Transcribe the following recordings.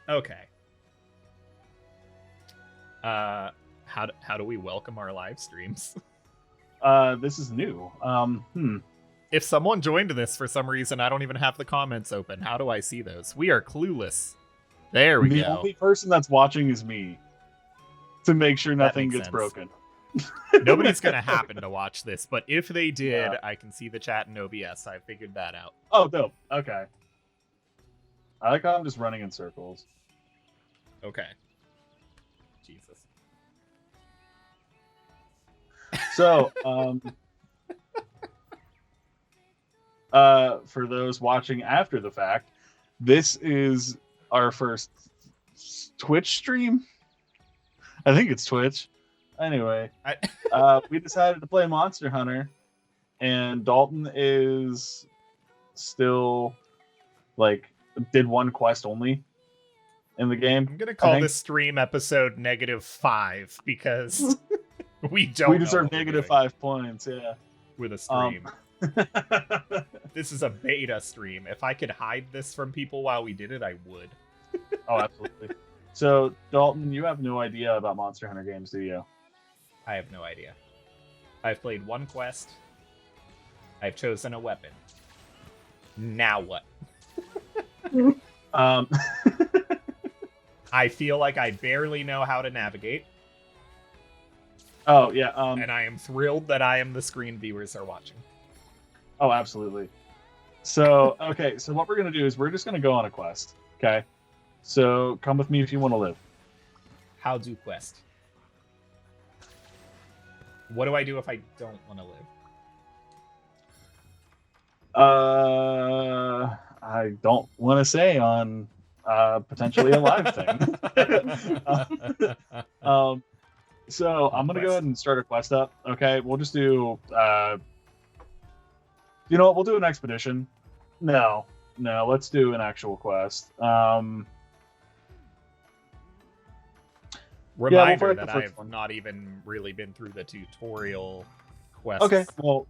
Okay. How do we welcome our live streams? This is new. If someone joined this for some reason, I don't even have the comments open. How do I see those? We are clueless. There we The go. only person that's watching is me. To make sure nothing gets broken. Nobody's going to happen to watch this, but if they did, I can see the chat in OBS. I figured that out. Oh, dope. Okay. I like how I'm just running in circles. Okay. Jesus. So, for those watching after the fact, this is our first Twitch stream. I think it's Twitch. Anyway, we decided to play Monster Hunter, and Dalton is still did one quest only in the game. I'm gonna call this stream episode -5 because we deserve -5 points. Yeah, with a stream. This is a beta stream. If I could hide this from people while we did it, I would. Oh, absolutely. So, Dalton, you have no idea about Monster Hunter games, do you? I have no idea. I've played one quest. I've chosen a weapon. Now what? I feel like I barely know how to navigate. Oh, yeah. And I am thrilled that I am the screen viewers are watching. Oh, absolutely. So, okay, so what we're going to do is we're just going to go on a quest, okay? So, come with me if you want to live. How do quest? What do I do if I don't want to live? I don't want to say on potentially a live thing. So I'm going to go ahead and start a quest up, okay? We'll just do... you know what? We'll do an expedition. No, let's do an actual quest. Reminder that I've not even really been through the tutorial quest. Okay, well,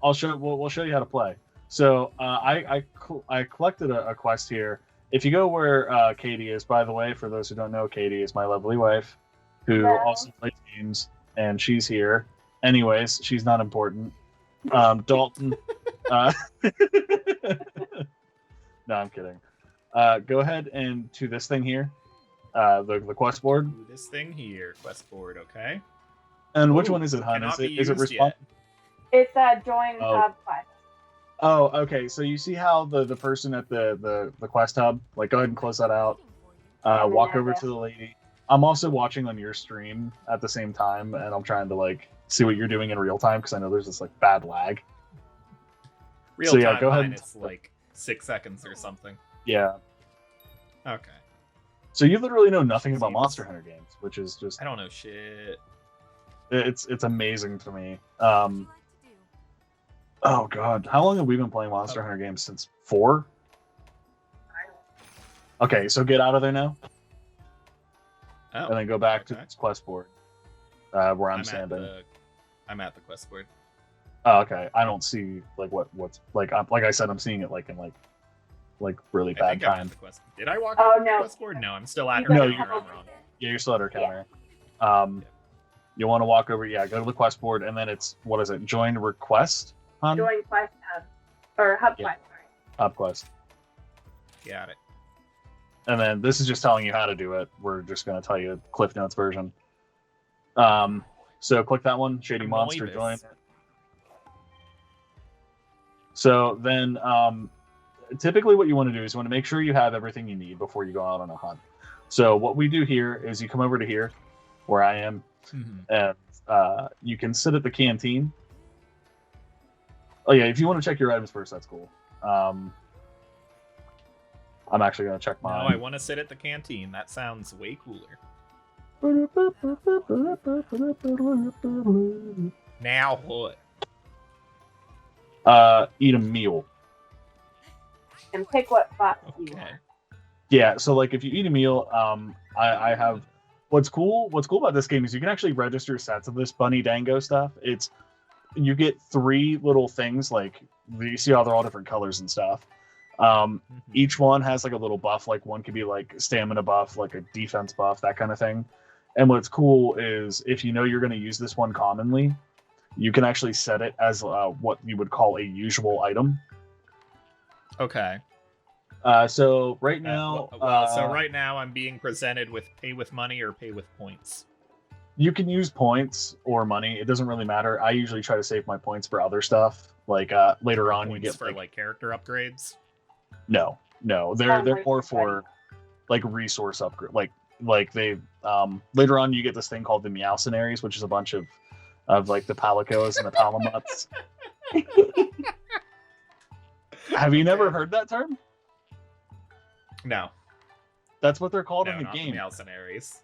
we'll show you how to play. So I collected a quest here. If you go where Katie is, by the way, for those who don't know, Katie is my lovely wife, who also plays games, and she's here. Anyways, she's not important. Dalton. No, I'm kidding. Go ahead and to this thing here. The quest board. This thing here, quest board, okay. And which one is it, hon? Is it response? It's a join hub quest. Oh, okay. So you see how the person at the quest hub, like, go ahead and close that out. Walk over to the lady. I'm also watching on your stream at the same time, and I'm trying to like see what you're doing in real time because I know there's this like bad lag. Real time, go ahead. It's like 6 seconds or something. Yeah. Okay. So you literally know nothing about Monster Hunter games, which is just... I don't know shit. It's amazing to me. Oh god, how long have we been playing Monster Hunter games? Since 4? Okay, so get out of there now. Oh, and then go back to this quest board where I'm standing. I'm at the quest board. Oh, okay. I don't see like what's like. Like I said, I'm seeing it like in like really bad time. Did I walk the quest board? No, I'm still at her. No, I'm wrong. Yeah, you're still at her counter. You want to walk over? Yeah, go to the quest board, and then it's what is it? Join request. Hon? Join quest hub or hub quest. Sorry. Hub quest. Got it. And then this is just telling you how to do it. We're just going to tell you Cliff Notes version. So click that one, Shady Monster, join. So then typically what you want to do is you want to make sure you have everything you need before you go out on a hunt. So what we do here is you come over to here, where I am, and you can sit at the canteen. Oh yeah, if you want to check your items first, that's cool. I'm actually going to check mine. No, I want to sit at the canteen. That sounds way cooler. Now what? Eat a meal. And pick what spots you want. Yeah, so like if you eat a meal, I have what's cool about this game is you can actually register sets of this bunny dango stuff. You get 3 little things, like you see how they're all different colors and stuff. Each one has like a little buff. Like one could be like stamina buff, like a defense buff, that kind of thing. And what's cool is if you know you're going to use this one commonly, you can actually set it as what you would call a usual item. Okay. So right now, so right now I'm being presented with pay with money or pay with points. You can use points or money. It doesn't really matter. I usually try to save my points for other stuff. Like later on, you get for like character upgrades. No, they're more for like resource upgrade. Like they later on you get this thing called the Meowcenaries, which is a bunch of like the Palicos and the Palamuts. Have you never heard that term? No. That's what they're called in the game. The Meowcenaries.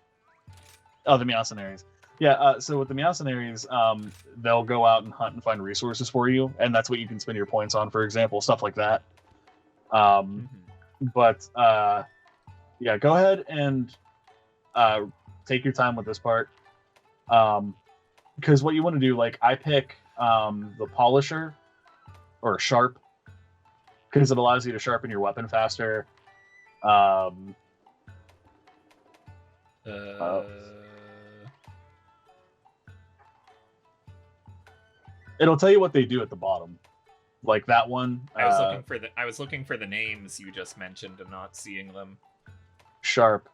Oh, the Meowcenaries. Yeah, so with the Meowcenaries, they'll go out and hunt and find resources for you, and that's what you can spend your points on, for example, stuff like that. But yeah, go ahead and take your time with this part. Because what you want to do, like, I pick the Polisher, or Sharp, because it allows you to sharpen your weapon faster. It'll tell you what they do at the bottom, like that one. I was looking for the names you just mentioned and not seeing them. Sharp.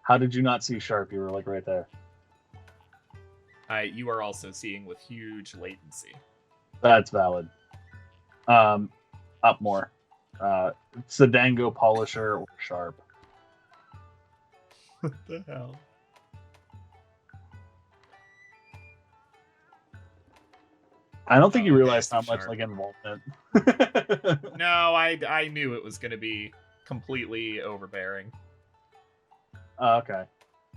How did you not see Sharp? You were like right there. You are also seeing with huge latency. That's valid. Up more. It's the Dango Polisher or Sharp. What the hell? I don't think you realized how much like involvement. No, I knew it was going to be completely overbearing. Okay.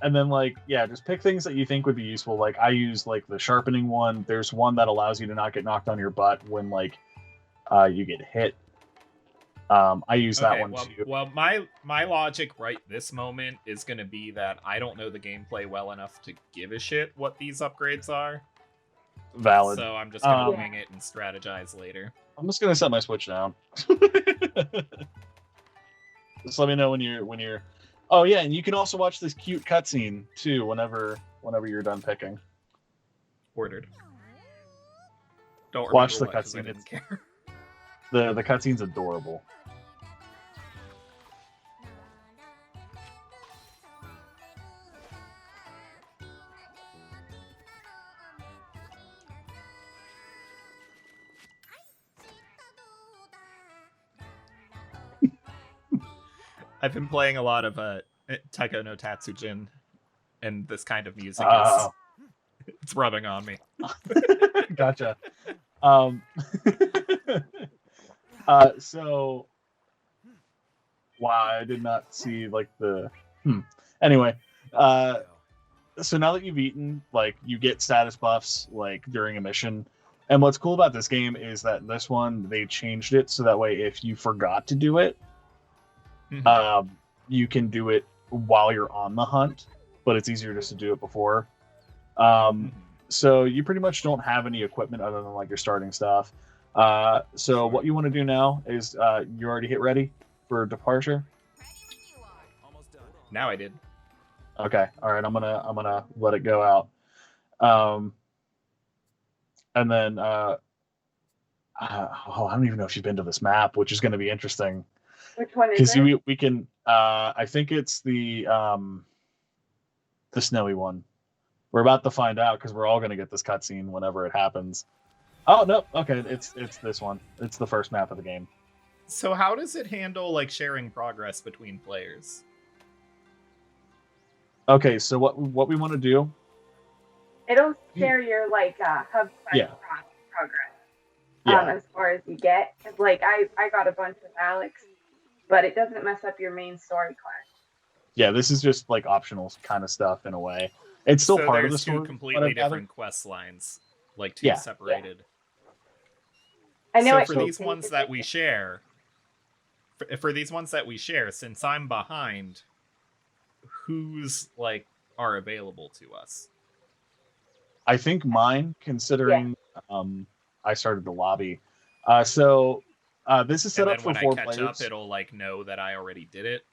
And then like, yeah, just pick things that you think would be useful. Like I use like the sharpening one. There's one that allows you to not get knocked on your butt when like you get hit. I use that one too. Well, my logic right this moment is going to be that I don't know the gameplay well enough to give a shit what these upgrades are. Valid. So I'm just going to wing it and strategize later. I'm just going to set my Switch down. Just let me know when you're. Oh yeah, and you can also watch this cute cutscene too whenever you're done picking. Ordered. Don't watch the cutscene. I cutscene. didn't care. The cutscene's adorable. I've been playing a lot of Taiko no Tatsujin, and this kind of music it's rubbing on me. Gotcha. So wow, I did not see like the anyway, so now that you've eaten, like you get status buffs like during a mission. And what's cool about this game is that this one they changed it so that way if you forgot to do it, you can do it while you're on the hunt, but it's easier just to do it before. So you pretty much don't have any equipment other than like your starting stuff. So what you want to do now is you already hit ready for departure. Now I did. Okay, all right. I'm gonna let it go out. And then I don't even know if you've been to this map, which is going to be interesting. Which one is it? Because we can. I think it's the snowy one. We're about to find out because we're all going to get this cutscene whenever it happens. Oh no! Okay, it's this one. It's the first map of the game. So how does it handle like sharing progress between players? Okay, so what we want to do? It'll share your like hub quest progress. As far as you get, like I got a bunch with Alex, but it doesn't mess up your main story quest. Yeah, this is just like optional kind of stuff in a way. It's still part of the story. Two completely different quest lines, like two separated. I know. So for these ones that we share, since I'm behind, whose like are available to us? I think mine, considering I started the lobby, This is set and up then for when 4 I catch players. up, it'll like know that I already did it.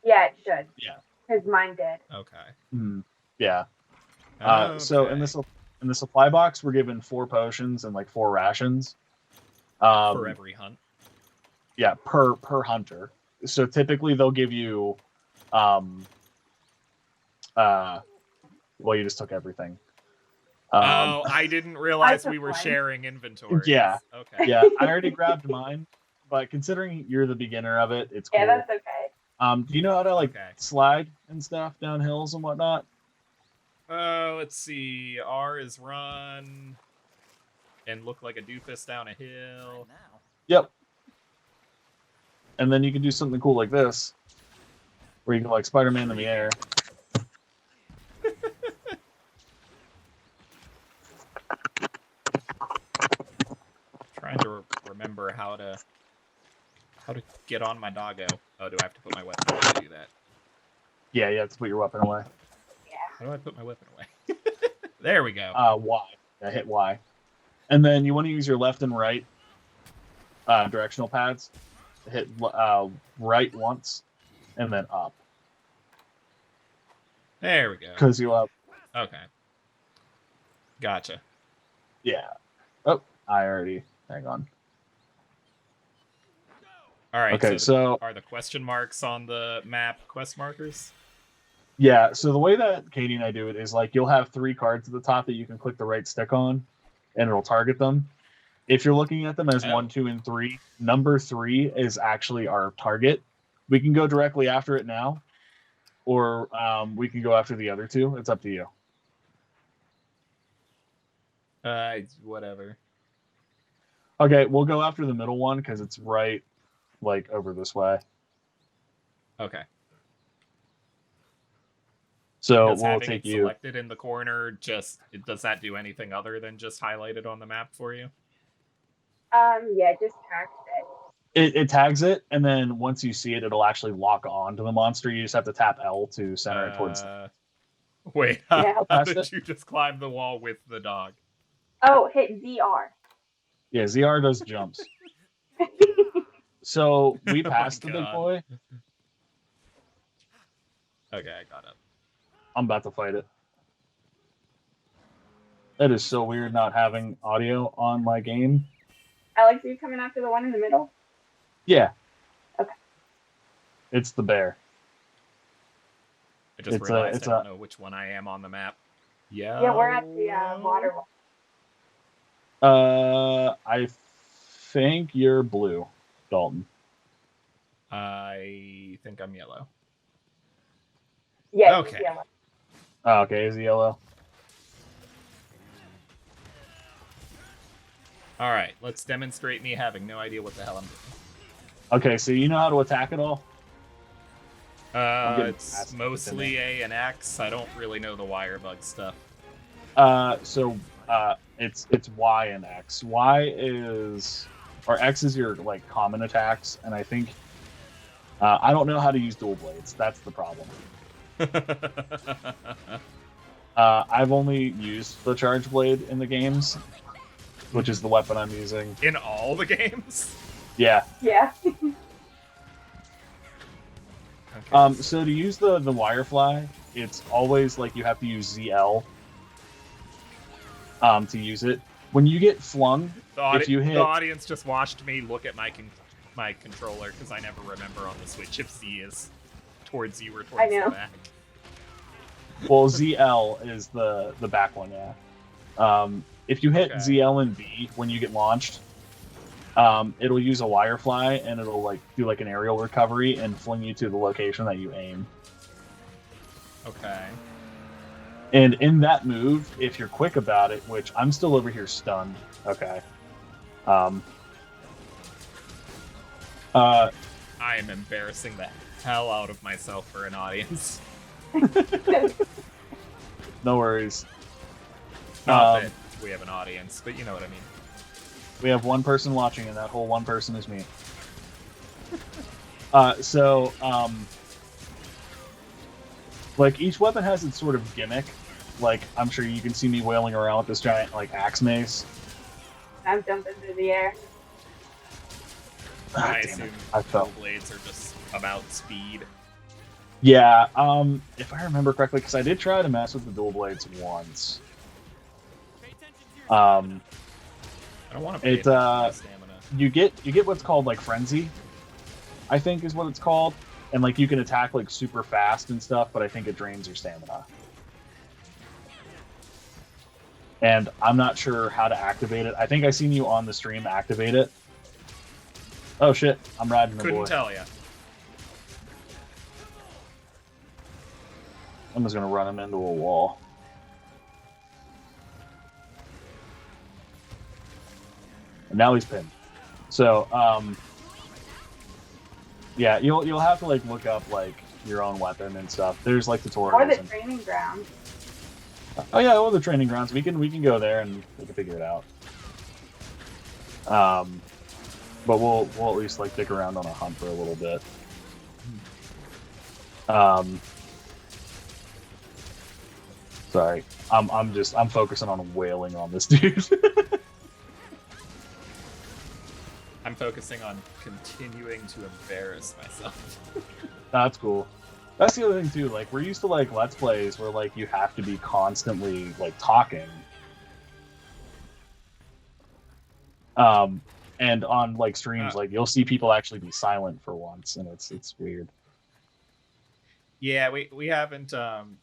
Yeah, it should. Yeah. Because mine did. Okay. Yeah. Okay. So in the supply box, we're given 4 potions and like 4 rations. For every hunt. Yeah, per hunter. So typically they'll give you, well, you just took everything. I didn't realize we were mine. sharing inventories. Yeah. Okay. Yeah, I already grabbed mine, but considering you're the beginner of it, it's cool. Yeah, that's okay. Do you know how to slide and stuff down hills and whatnot? Let's see. R is run and look like a doofus down a hill. Yep. And then you can do something cool like this, where you can like Spider-Man in the air. Trying to remember how to get on my doggo. Oh, do I have to put my weapon away to do that? Yeah, you have to put your weapon away. Yeah. How do I put my weapon away? There we go. Y. Yeah, hit Y. And then you want to use your left and right directional pads. Hit right once, and then up. There we go. Because you up. Okay. Gotcha. Yeah. Oh, I already. Hang on. All right. Okay, so are the question marks on the map quest markers? Yeah, so the way that Katie and I do it is like you'll have 3 cards at the top that you can click the right stick on, and it'll target them. If you're looking at them as 1, 2, and 3, number 3 is actually our target. We can go directly after it now, or we can go after the other 2. It's up to you. Whatever. Okay, we'll go after the middle one because it's right, like, over this way. Okay. So we'll take you. Selected in the corner. Does that do anything other than just highlight it on the map for you? Yeah, just tags it. It tags it, and then once you see it, it'll actually lock on to the monster. You just have to tap L to center it towards. Wait, Yeah. how did you just climb the wall with the dog? Oh, hit ZR. Yeah, ZR does jumps. So we passed the big boy. Okay, I got it. I'm about to fight it. It is so weird not having audio on my game. Alex, are you coming after the one in the middle? Yeah. Okay. It's the bear. I just realized I don't know which one I am on the map. Yeah. Yeah, we're at the water one. I think you're blue, Dalton. I think I'm yellow. Yeah. Okay. Yellow. Oh, okay, is he yellow? All right, let's demonstrate me having no idea what the hell I'm doing. Okay, so you know how to attack it all? It's mostly A and X. I don't really know the wire bug stuff. It's Y and X. Y is, or X is your like common attacks, and I think I don't know how to use dual blades. That's the problem. I've only used the charge blade in the games, which is the weapon I'm using. In all the games? Yeah. Yeah. Okay. So to use the wirefly, it's always like you have to use ZL to use it. When you get flung, if you hit... The audience just watched me look at my controller because I never remember on the Switch if Z is towards you or towards the back. Well, ZL is the back one, yeah. If you hit ZL and B when you get launched, it'll use a wirefly and it'll like do like an aerial recovery and fling you to the location that you aim. Okay. And in that move, if you're quick about it, which I'm still over here stunned. Okay. I am embarrassing the hell out of myself for an audience. No worries. Not that we have an audience, but you know what I mean. We have one person watching, and that whole one person is me. Like, each weapon has its sort of gimmick. Like, I'm sure you can see me wailing around with this giant, like, axe mace. I'm jumping through the air. I assume dual blades are just about speed. Yeah, if I remember correctly, because I did try to mess with the dual blades once. I don't want to pay stamina. You get what's called like frenzy, I think is what it's called, and like you can attack like super fast and stuff, but I think it drains your stamina. And I'm not sure how to activate it. I think I seen you on the stream activate it. Oh shit, I'm riding the boy. Couldn't tell ya. I'm just gonna run him into a wall. And now he's pinned. So, yeah, you'll have to like look up like your own weapon and stuff. There's like tutorials. Or the training ground. Oh yeah, or the training grounds. We can go there and we can figure it out. But we'll at least like dick around on a hunt for a little bit. Sorry, I'm focusing on wailing on this dude. I'm focusing on continuing to embarrass myself. That's cool. That's the other thing too. Like we're used to like Let's Plays where like you have to be constantly like talking. And on like streams, like you'll see people actually be silent for once, and it's weird. Yeah, we haven't.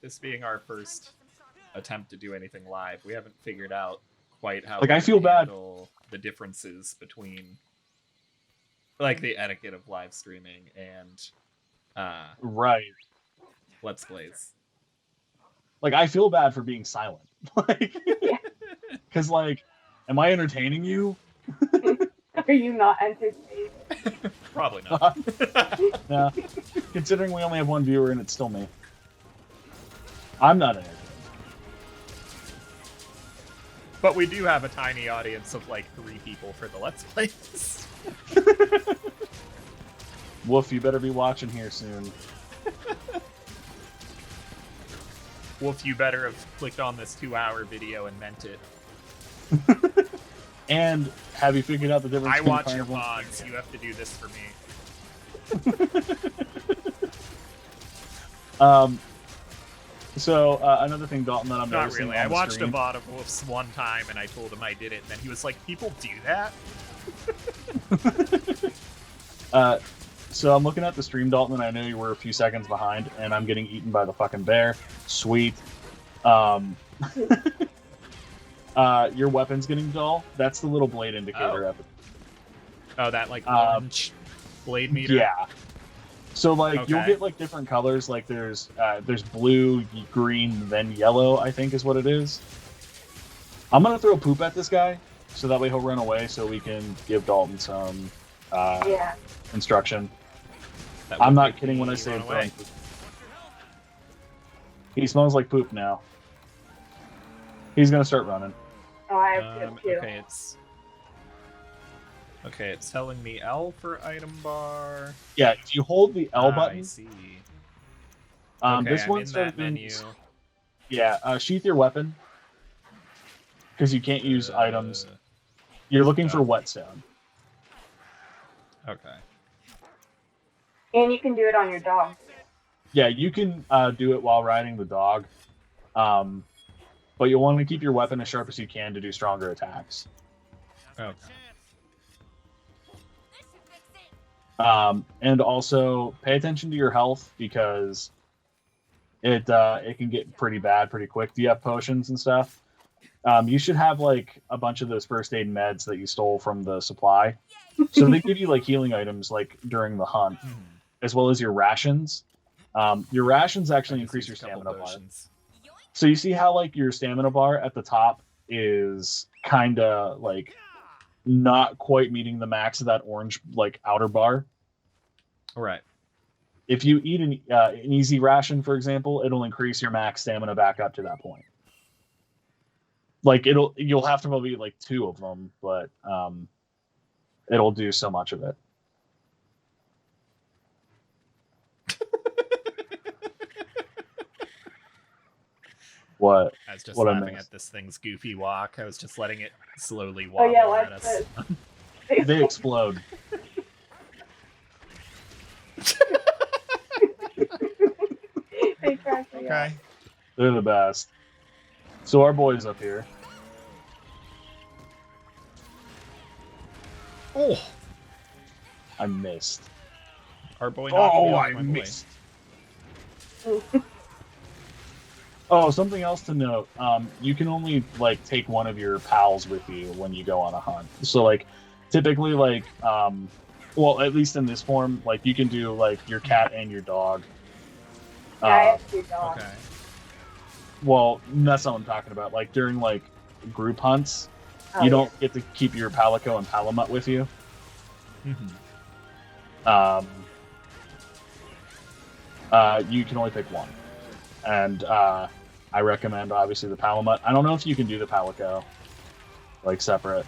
This being our first attempt to do anything live, we haven't figured out quite how. Like I feel bad. The differences between like the etiquette of live streaming and right Let's Plays. Like I feel bad for being silent, like because like, am I entertaining you? Are you not entertained? Probably not. No, considering we only have one viewer and it's still me. I'm not entertained. But we do have a tiny audience of like 3 people for the Let's Plays. Wolf, you better be watching here soon. Wolf, you better have clicked on this 2-hour video and meant it. And have you figured out the difference? I watch your mods. You have to do this for me. So another thing, Dalton, that I'm not noticing. Really. I watched a VOD of Wolf's one time, and I told him I did it, and then he was like, "People do that." So I'm looking at the stream, Dalton, and I know you were a few seconds behind, and I'm getting eaten by the fucking bear. Sweet. Your weapon's getting dull. That's the little blade indicator of it. Oh, that like orange blade meter. Yeah. So like you'll get like different colors. Like there's blue, green, then yellow. I think is what it is. I'm gonna throw poop at this guy, so that way he'll run away. So we can give Dalton some instruction. I'm not kidding when I say throwing poop. He smells like poop now. He's gonna start running. Oh, I have poop too. Okay, it's telling me L for item bar. Yeah, if you hold the L button. I see. This one started menu. Yeah, sheath your weapon. Because you can't use items. You're looking for whetstone. Okay. And you can do it on your dog. Yeah, you can do it while riding the dog. But you'll want to keep your weapon as sharp as you can to do stronger attacks. Okay. And also pay attention to your health because it can get pretty bad pretty quick. Do you have potions and stuff? You should have like a bunch of those first aid meds that you stole from the supply. So they give you like healing items like during the hunt, as well as your rations. Your rations actually increase your stamina bar. So you see how like your stamina bar at the top is kind of like not quite meeting the max of that orange like outer bar. Right. If you eat an easy ration, for example, it'll increase your max stamina back up to that point. Like you'll have to probably eat like 2 of them, but it'll do so much of it. What? I was just What I laughing missed? at this thing's goofy walk. I was just letting it slowly wobble at us. They explode. They crack me up. They're the best. So our boy's up here. Oh, I missed. our boy knocked me off I my boy. missed. Oh, something else to note. You can only like take one of your pals with you when you go on a hunt. So like, typically like, well, at least in this form, like you can do like your cat and your dog. Yeah, I have 2 dogs. Okay. Well, that's not what I'm talking about. Like during like group hunts, you don't get to keep your Palico and Palamut with you. You can only pick one, and I recommend obviously the Palamut. I don't know if you can do the Palico like separate,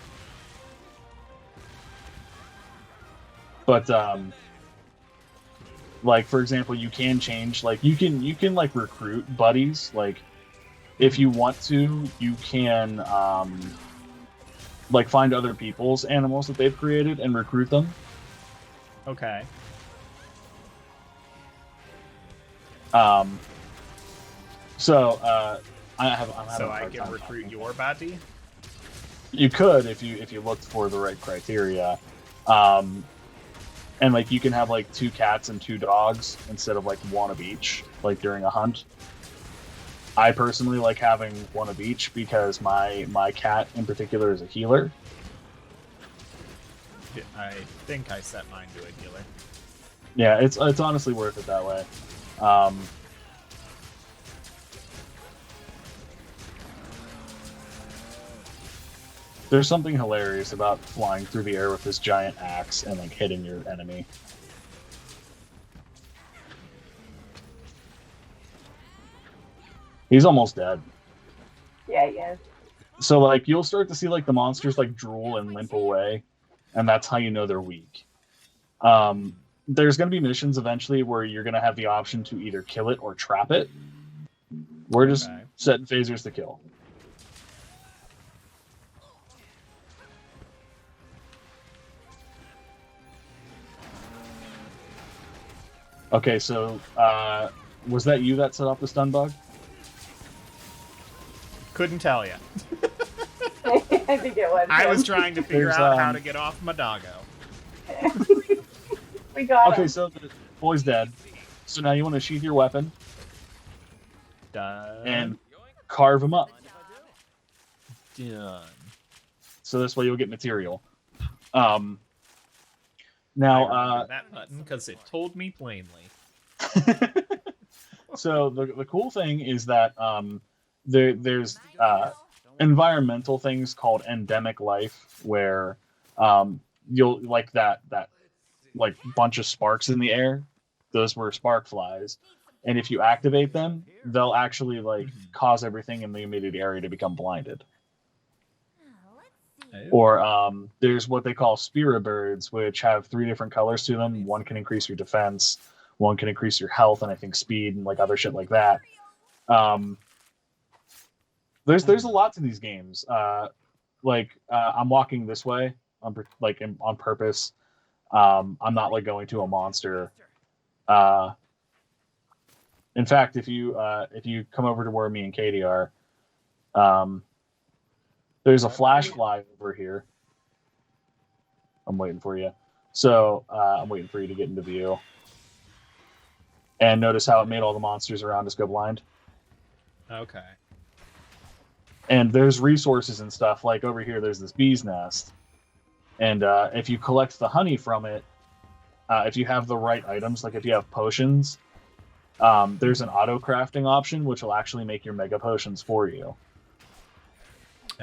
but like for example, you can change like you can like recruit buddies. Like if you want to, you can like find other people's animals that they've created and recruit them. Okay. So I can recruit your baddie? You could if you looked for the right criteria. And like you can have like 2 cats and 2 dogs instead of like 1 of each, like during a hunt. I personally like having 1 of each because my cat in particular is a healer. I think I set mine to a healer. Yeah, it's honestly worth it that way. There's something hilarious about flying through the air with this giant axe and like hitting your enemy. He's almost dead. Yeah, he is. So like you'll start to see like the monsters like drool and limp away, and that's how you know they're weak. There's going to be missions eventually where you're going to have the option to either kill it or trap it. We're just setting phasers to kill. Okay, so was that you that set off the stun bug? Couldn't tell you. I think it was. I was trying to figure out how to get off my doggo. We got Okay, him. so the boy's dead. So now you want to sheath your weapon Done. and carve him up. Done. So this way you'll get material. Now, Now, that button because it told me plainly. so the cool thing is that there's environmental things called endemic life where you'll like that like bunch of sparks in the air. Those were spark flies, and if you activate them, they'll actually like cause everything in the immediate area to become blinded. Or there's what they call spirit birds, which have 3 different colors to them. One can increase your defense, one can increase your health, and I think speed and like other shit like that. There's a lot to these games. I'm walking this way on purpose. I'm not like going to a monster. In fact, if you come over to where me and Katie are, there's a flash fly over here. I'm waiting for you. So I'm waiting for you to get into view. And notice how it made all the monsters around us go blind. Okay. And there's resources and stuff. Like over here, there's this bee's nest. And if you collect the honey from it, if you have the right items, like if you have potions, there's an auto crafting option, which will actually make your mega potions for you.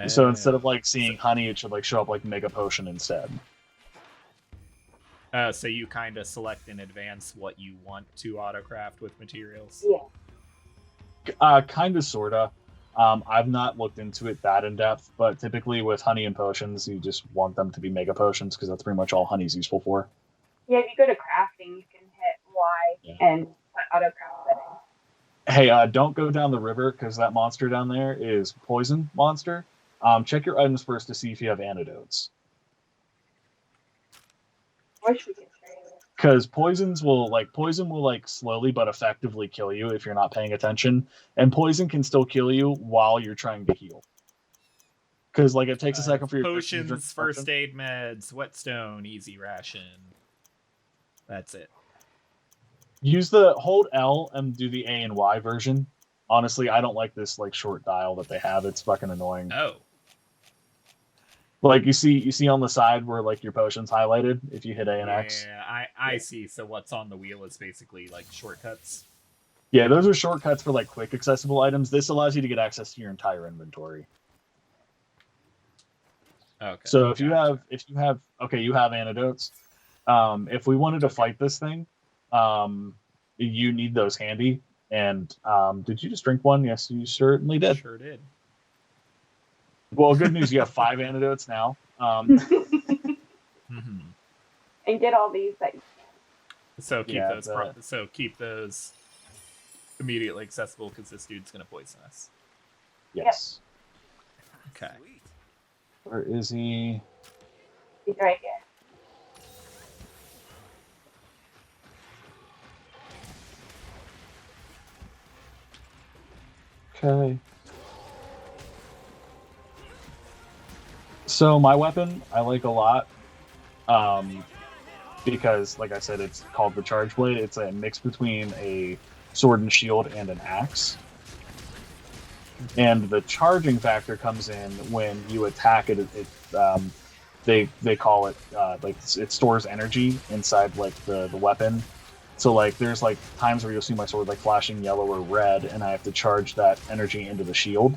So instead of like seeing honey, it should like show up like mega potion instead. So you kind of select in advance what you want to autocraft with materials? Yeah. Kind of, sort of. I've not looked into it that in depth, but typically with honey and potions, you just want them to be mega potions because that's pretty much all honey's useful for. Yeah, if you go to crafting, you can hit Y and put auto craft settings. Hey, don't go down the river because that monster down there is poison monster. Check your items first to see if you have antidotes. Wish we could trade. Because poison will slowly but effectively kill you if you're not paying attention, and poison can still kill you while you're trying to heal. Because like it takes a second for your potions, first aid meds, whetstone, easy ration. That's it. Use the hold L and do the A and Y version. Honestly, I don't like this like short dial that they have. It's fucking annoying. Oh. Like you see on the side where like your potion's highlighted if you hit A and X. Yeah, I see. So what's on the wheel is basically like shortcuts. Yeah, those are shortcuts for like quick accessible items. This allows you to get access to your entire inventory. Okay. So you have antidotes. If we wanted to fight this thing, you need those handy. And did you just drink one? Yes, you certainly did. Sure did. Well, good news, you have 5 antidotes now. Mm-hmm. And get all these that you can. So keep those immediately accessible because this dude's gonna poison us. Yes. Okay. Where is he? He's right here. Okay. So my weapon I like a lot, because like I said, it's called the Charge Blade. It's a mix between a sword and shield and an axe. And the charging factor comes in when you attack it. They call it like it stores energy inside like the weapon. So like there's like times where you'll see my sword like flashing yellow or red, and I have to charge that energy into the shield,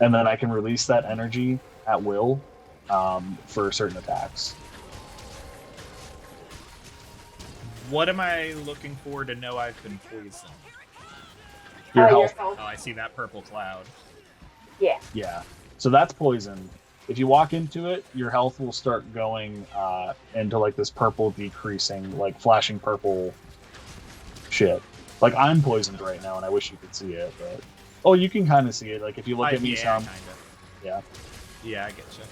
and then I can release that energy at will for certain attacks. What am I looking for to know I've been poisoned? Your health. Oh, I see that purple cloud. Yeah. Yeah. So that's poison. If you walk into it, your health will start going into like this purple decreasing, like flashing purple shit. Like I'm poisoned right now, and I wish you could see it, but you can kind of see it. Like if you look at me, some. Yeah. Yeah, I get you.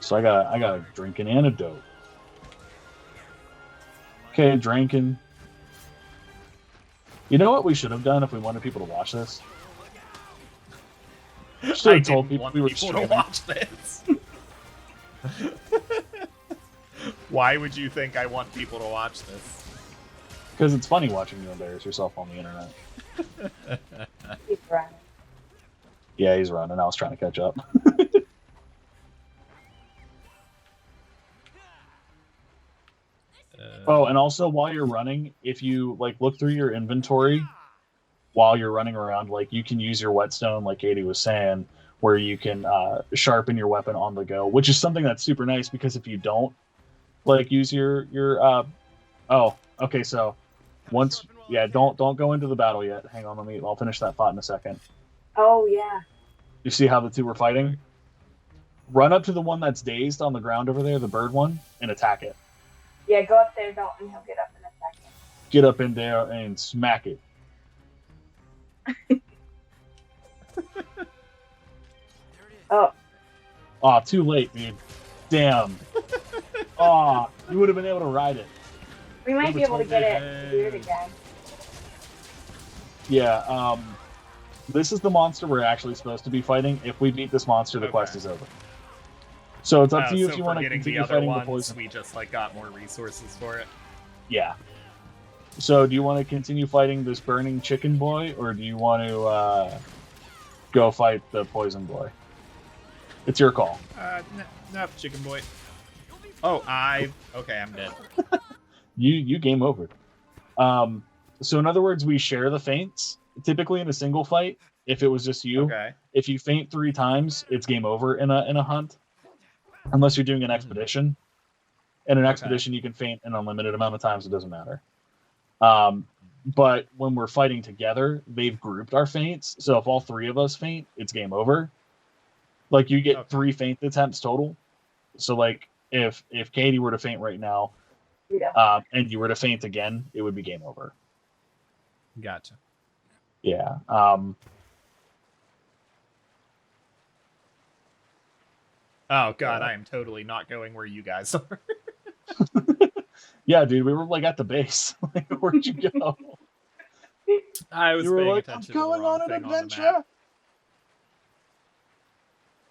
So I got to drink an antidote. Okay, drinking. You know what we should have done if we wanted people to watch this? Should have told people we were to watch this. Why would you think I want people to watch this? Because it's funny watching you embarrass yourself on the internet. He's running. Yeah, he's running. I was trying to catch up. Oh, and also while you're running, if you like look through your inventory while you're running around, like you can use your whetstone, like Katie was saying, where you can sharpen your weapon on the go, which is something that's super nice because if you don't like use your so once don't go into the battle yet. Hang on, I'll finish that thought in a second. Oh yeah. You see how the two were fighting? Run up to the one that's dazed on the ground over there, the bird one, and attack it. Yeah, go up there, Dalton. He'll get up in a second. Get up in there and smack it. Oh, too late, dude. Damn. Oh, you would have been able to ride it. We might be able to get it weird again. Yeah, this is the monster we're actually supposed to be fighting. If we beat this monster, the quest is over. So it's up to you if you want to continue fighting the poison. We just like got more resources for it. Yeah. So do you want to continue fighting this burning chicken boy, or do you want to go fight the poison boy? It's your call. No, chicken boy. Oh, okay, I'm dead. You game over. So in other words, we share the feints. Typically in a single fight, if it was just you, okay. If you feint 3 times, it's game over in a hunt. Unless you're doing an expedition. In an expedition, you can feint an unlimited amount of times. It doesn't matter. But when we're fighting together, they've grouped our feints. So if all 3 of us feint, it's game over. Like you get 3 feint attempts total. So like if Katie were to faint right now, Yeah. and you were to faint again, it would be game over. Gotcha. Yeah. Oh god, I am totally not going where you guys are. Yeah, dude, we were like at the base. Like, where'd you go? I was You were paying like, attention I'm to the going wrong on an thing on the adventure. map.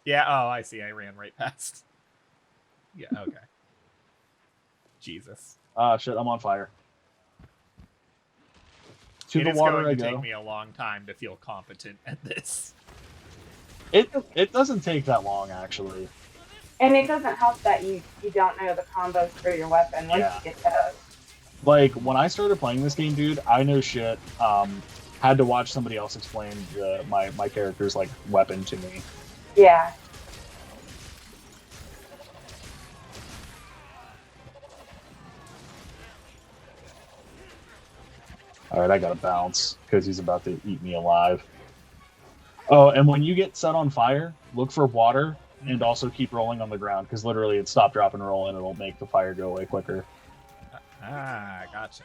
Yeah, oh, I see. I ran right past. Yeah, okay. Jesus. Shit, I'm on fire. To It the is water going I to go. take me a long time to feel competent at this. It doesn't take that long, actually. And it doesn't help that you don't know the combos for your weapon once you get those. Like, when I started playing this game, dude, I know shit. Had to watch somebody else explain my character's, like, weapon to me. Yeah. Alright, I gotta bounce, because he's about to eat me alive. Oh, and when you get set on fire, look for water, and also keep rolling on the ground, because literally it's stop, drop, and roll, and it'll make the fire go away quicker. Ah, gotcha.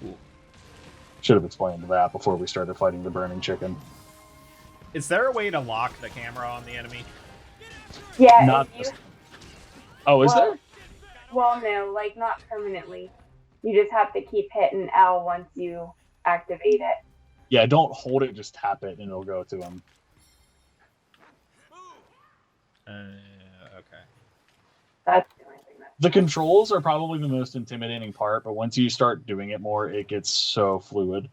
Cool. Should have explained that before we started fighting the burning chicken. Is there a way to lock the camera on the enemy? Yeah. Not Oh, is there? Well, no, like not permanently. You just have to keep hitting L once you activate it. Yeah, don't hold it, just tap it, and it'll go to him. Okay. That's the only thing. The controls are probably the most intimidating part, but once you start doing it more, it gets so fluid.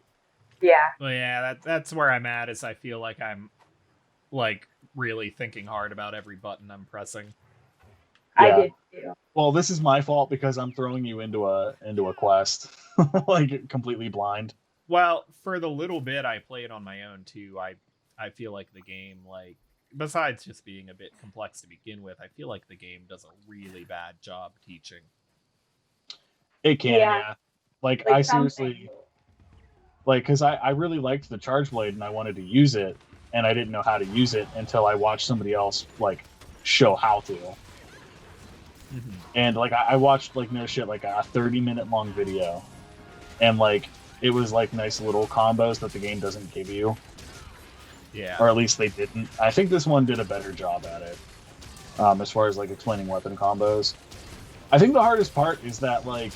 Yeah. Well, yeah, that's where I'm at. Is I feel like I'm like really thinking hard about every button I'm pressing. Yeah. I did too. Well, this is my fault because I'm throwing you into a quest, like completely blind. Well, for the little bit I played on my own too, I feel like the game, like, besides just being a bit complex to begin with, I feel like the game does a really bad job teaching. It can, yeah. Like I seriously, like, because I really liked the charge blade and I wanted to use it, and I didn't know how to use it until I watched somebody else like show how to. Mm-hmm. And like I watched like no shit like a 30-minute long video, and like it was like nice little combos that the game doesn't give you. Yeah. Or at least they didn't. I think this one did a better job at it, as far as like explaining weapon combos. I think the hardest part is that like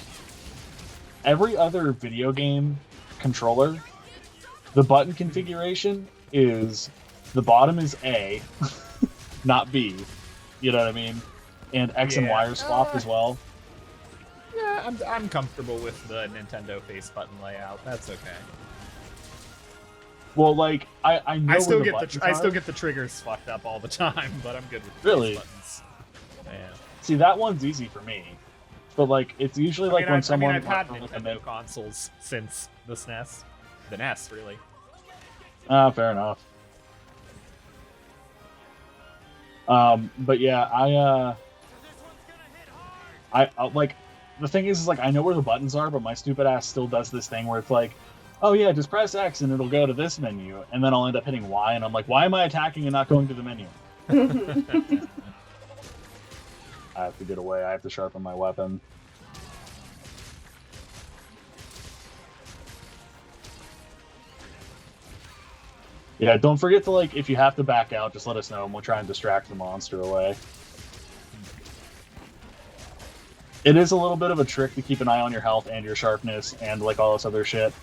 every other video game controller, the button configuration is the bottom is A, not B. You know what I mean? And X and Y are swapped as well. Yeah, I'm comfortable with the Nintendo face button layout. That's okay. Well, like I know I still get the triggers fucked up all the time, but I'm good with face buttons. Yeah. See, that one's easy for me, but like it's usually like when someone. I've had Nintendo consoles since the SNES, the NES, really. Fair enough. But yeah, I like the thing is like I know where the buttons are, but my stupid ass still does this thing where it's like, oh yeah, just press X and it'll go to this menu, and then I'll end up hitting Y, and I'm like, why am I attacking and not going to the menu? I have to get away. I have to sharpen my weapon. Yeah, don't forget to, like, if you have to back out, just let us know and we'll try and distract the monster away. It is a little bit of a trick to keep an eye on your health and your sharpness and, like, all this other shit.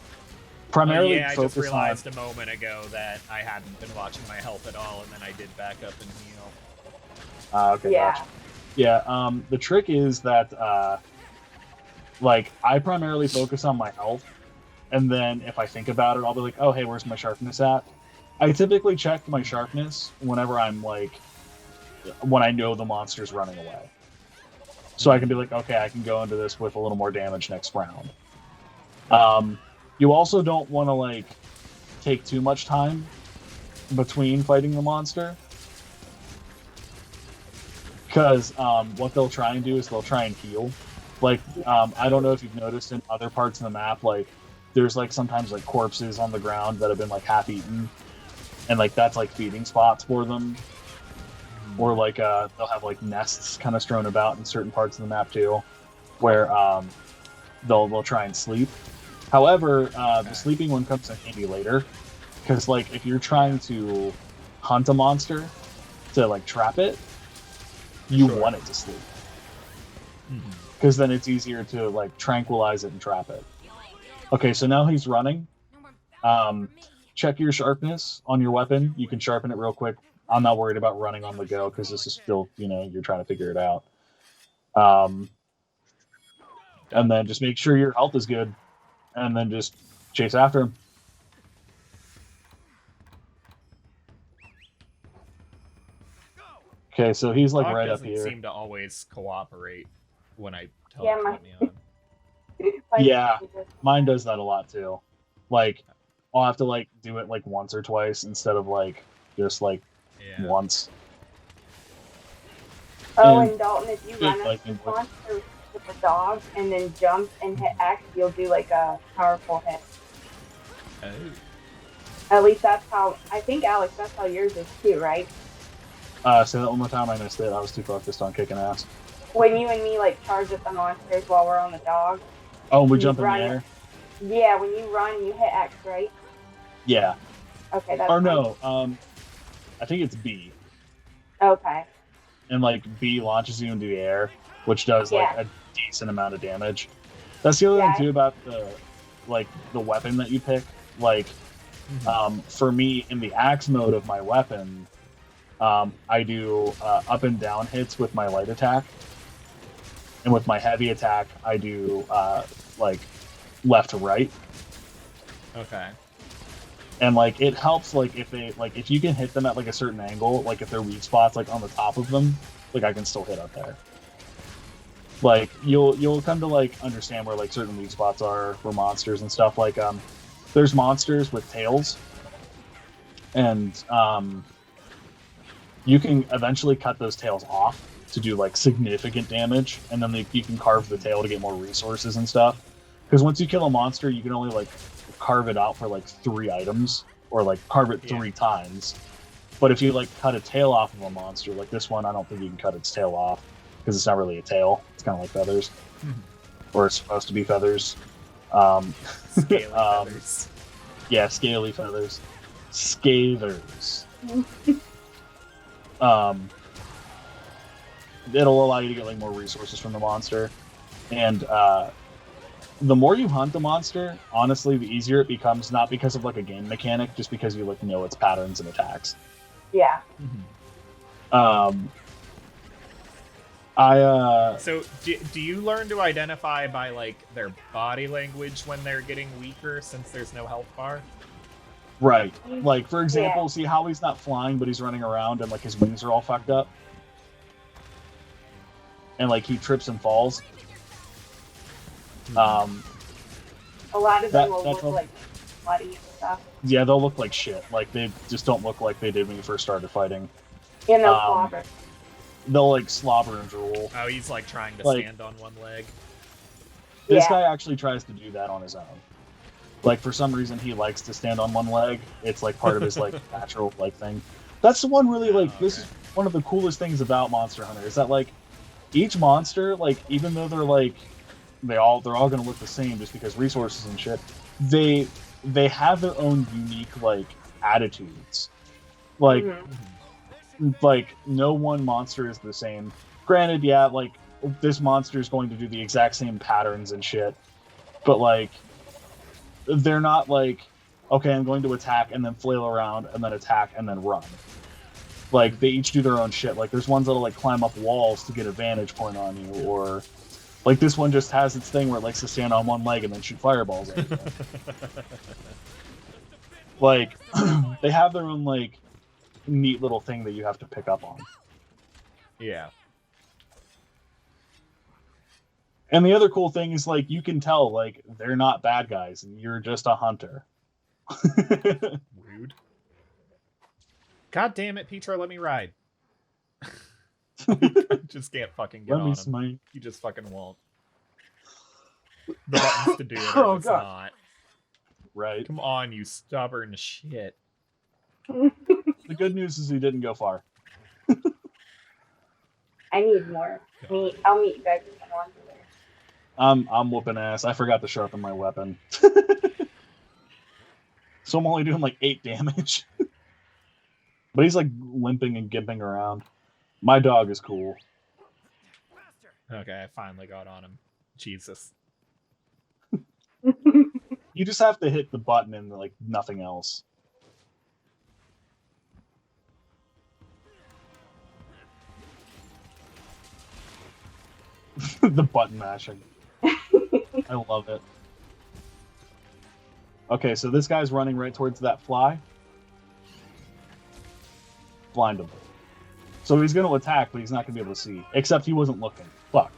Primarily I just realized a moment ago that I hadn't been watching my health at all, and then I did back up and heal. Okay, gotcha. Yeah, the trick is that, like, I primarily focus on my health, and then if I think about it, I'll be like, oh, hey, where's my sharpness at? I typically check my sharpness whenever I'm, like, when I know the monster's running away. So I can be like, okay, I can go into this with a little more damage next round. You also don't want to, like, take too much time between fighting the monster. Because what they'll try and do is they'll try and heal. Like, I don't know if you've noticed in other parts of the map, like, there's, like, sometimes, like, corpses on the ground that have been, like, half-eaten. And, like, that's, like, feeding spots for them. or like they'll have like nests kind of strewn about in certain parts of the map too, where they'll try and sleep. However, the sleeping one comes in handy later, because like if you're trying to hunt a monster to like trap it, you want it to sleep, because then it's easier to like tranquilize it and trap it. Okay, so now he's running. Check your sharpness on your weapon. You can sharpen it real quick. I'm not worried about running on the go because this is still, you're trying to figure it out. And then just make sure your health is good, and then just chase after him. Okay, so he's like right up here. Doesn't seem to always cooperate when I tell Yeah, it to put me on. Yeah, mine does that a lot too. Like, I'll have to like do it like once or twice instead of like just like once. Oh, and Dalton, if you run like, a monster with a dog and then jump and hit X, you'll do like a powerful hit. Oh. At least that's how, I think, Alex, that's how yours is too, right? Say that one more time. I missed it. I was too focused on kicking ass. When you and me like charge at the monsters while we're on the dog. Oh, we jump in the air? Yeah, when you run, you hit X, right? Yeah. Okay, that's Or no, I think it's B. Okay. And like B launches you into the air, which does like a decent amount of damage. That's the other thing too about the weapon that you pick. Like, for me in the axe mode of my weapon, I do up and down hits with my light attack, and with my heavy attack, I do like left to right. Okay. And like it helps, like if you can hit them at like a certain angle, like if they're weak spots like on the top of them, like I can still hit up there. Like you'll come to like understand where like certain weak spots are for monsters and stuff. Like there's monsters with tails, and you can eventually cut those tails off to do like significant damage, and then you can carve the tail to get more resources and stuff. Because once you kill a monster, you can only like carve it out for like 3 items, or like carve it 3 times. But if you like cut a tail off of a monster, like this one, I don't think you can cut its tail off because it's not really a tail. It's kind of like feathers, or it's supposed to be feathers. Scaly feathers. Yeah, scaly feathers. Scathers. It'll allow you to get like more resources from the monster, and the more you hunt the monster, honestly, the easier it becomes. Not because of like a game mechanic, just because you like know its patterns and attacks. Yeah. So do you learn to identify by like their body language when they're getting weaker, since there's no health bar? Right. Like for example, see how he's not flying, but he's running around and like his wings are all fucked up, and like he trips and falls. A lot of them will look like bloody and stuff. Yeah, they'll look like shit. Like they just don't look like they did when you first started fighting. And they'll slobber. They'll like slobber and drool. Oh, he's like trying to stand on one leg. This guy actually tries to do that on his own. Like for some reason he likes to stand on one leg. It's like part of his like natural like thing. That's the one really like this is one of the coolest things about Monster Hunter is that like each monster, like even though they're like they're all gonna look the same just because resources and shit, they have their own unique like attitudes. Like like no one monster is the same. Granted, yeah, like this monster is going to do the exact same patterns and shit, but like they're not like, okay, I'm going to attack and then flail around and then attack and then run. Like they each do their own shit. Like there's ones that'll like climb up walls to get a vantage point on you, or like this one just has its thing where it likes to stand on one leg and then shoot fireballs at you. Like they have their own like neat little thing that you have to pick up on. Yeah. And the other cool thing is like you can tell like they're not bad guys and you're just a hunter. Rude. God damn it, Peter, let me ride. I just can't fucking get on him. You just fucking won't. The buttons to do it, or it's not. Right. Come on, you stubborn shit. The good news is he didn't go far. I need more meat. I'll meet you guys if I want to. I'm whooping ass. I forgot to sharpen my weapon. So I'm only doing like 8 damage. But he's like limping and gimping around. My dog is cool. Okay, I finally got on him. Jesus. You just have to hit the button and like nothing else. The button mashing. I love it. Okay, so this guy's running right towards that fly. Blind him. So he's going to attack, but he's not going to be able to see. Except he wasn't looking. Fuck.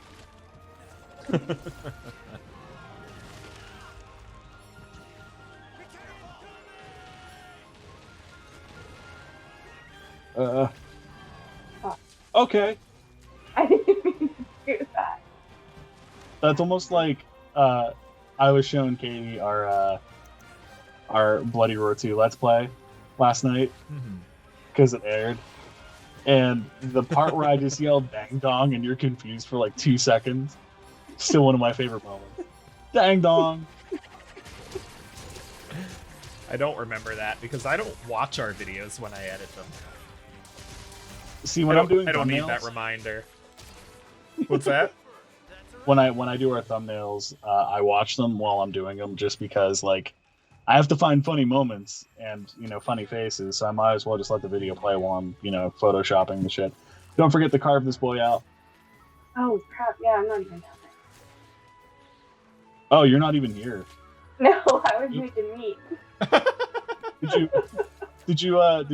Okay. I didn't mean to do that. That's almost like I was showing Katie our Bloody Roar 2 Let's Play last night because it aired. And the part where I just yelled dang dong and you're confused for like 2 seconds, still one of my favorite moments. Dang dong. I don't remember that because I don't watch our videos when I edit them. See, when I'm doing I don't thumbnails, need that reminder. What's that? When I do our thumbnails, I watch them while I'm doing them just because like I have to find funny moments and funny faces, so I might as well just let the video play while I'm photoshopping the shit. Don't forget to carve this boy out. Oh crap! Yeah, I'm not even down there. Oh, you're not even here. No, I was making meat. Did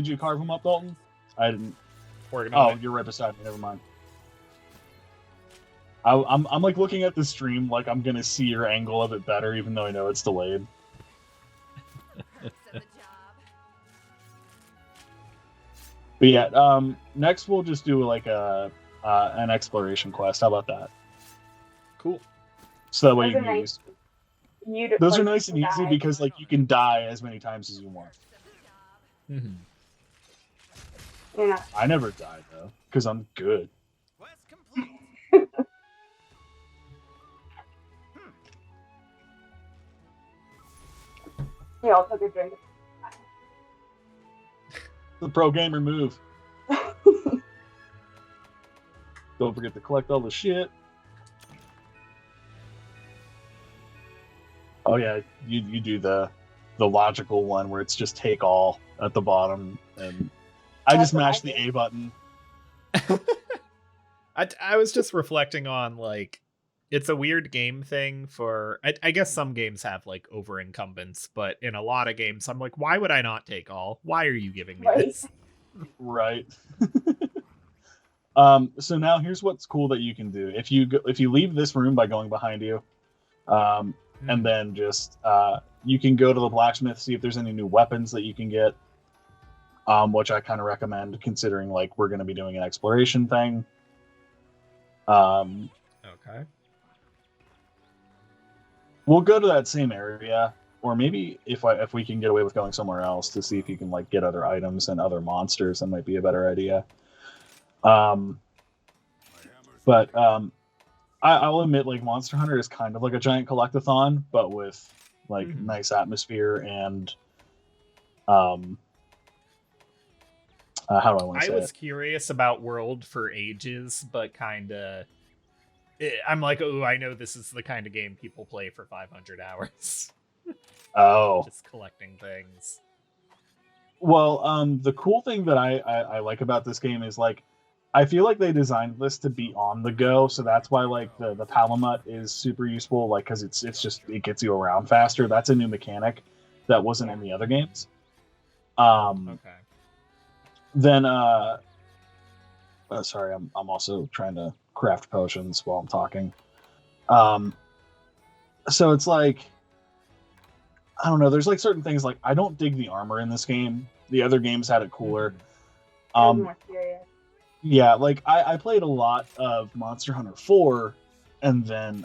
you carve him up, Dalton? I didn't. You're right beside me. Never mind. I'm like looking at the stream like I'm gonna see your angle of it better, even though I know it's delayed. But yeah, next we'll just do like an exploration quest. How about that? Cool. So that way you can use. Those are nice and easy because like you can die as many times as you want. Mm-hmm. Yeah. I never died though because I'm good. He also took a drink. The pro gamer move. Don't forget to collect all the shit. Oh yeah, you do the logical one where it's just take all at the bottom, and I just mashed the A button. I was just reflecting on like it's a weird game thing for I guess some games have like over incumbents, but in a lot of games I'm like, why would I not take all? Why are you giving me this? Right. So now here's what's cool that you can do. If you leave this room by going behind you, and then just you can go to the blacksmith, see if there's any new weapons that you can get, which I kind of recommend considering like we're going to be doing an exploration thing. Okay. We'll go to that same area, or maybe if we can get away with going somewhere else to see if you can like get other items and other monsters, that might be a better idea. But I'll admit, like Monster Hunter is kind of like a giant collectathon, but with like nice atmosphere and how do I want to say it? I was curious about World for ages, but kind of I'm like, oh, I know this is the kind of game people play for 500 hours. Oh. Just collecting things. Well, the cool thing that I like about this game is like I feel like they designed this to be on the go, so that's why like the Palamut is super useful, like because it gets you around faster. That's a new mechanic that wasn't in the other games. Okay. Then sorry, I'm also trying to craft potions while I'm talking. So it's like I don't know, there's like certain things like I don't dig the armor in this game. The other games had it cooler. More serious. Yeah, like I played a lot of Monster Hunter 4, and then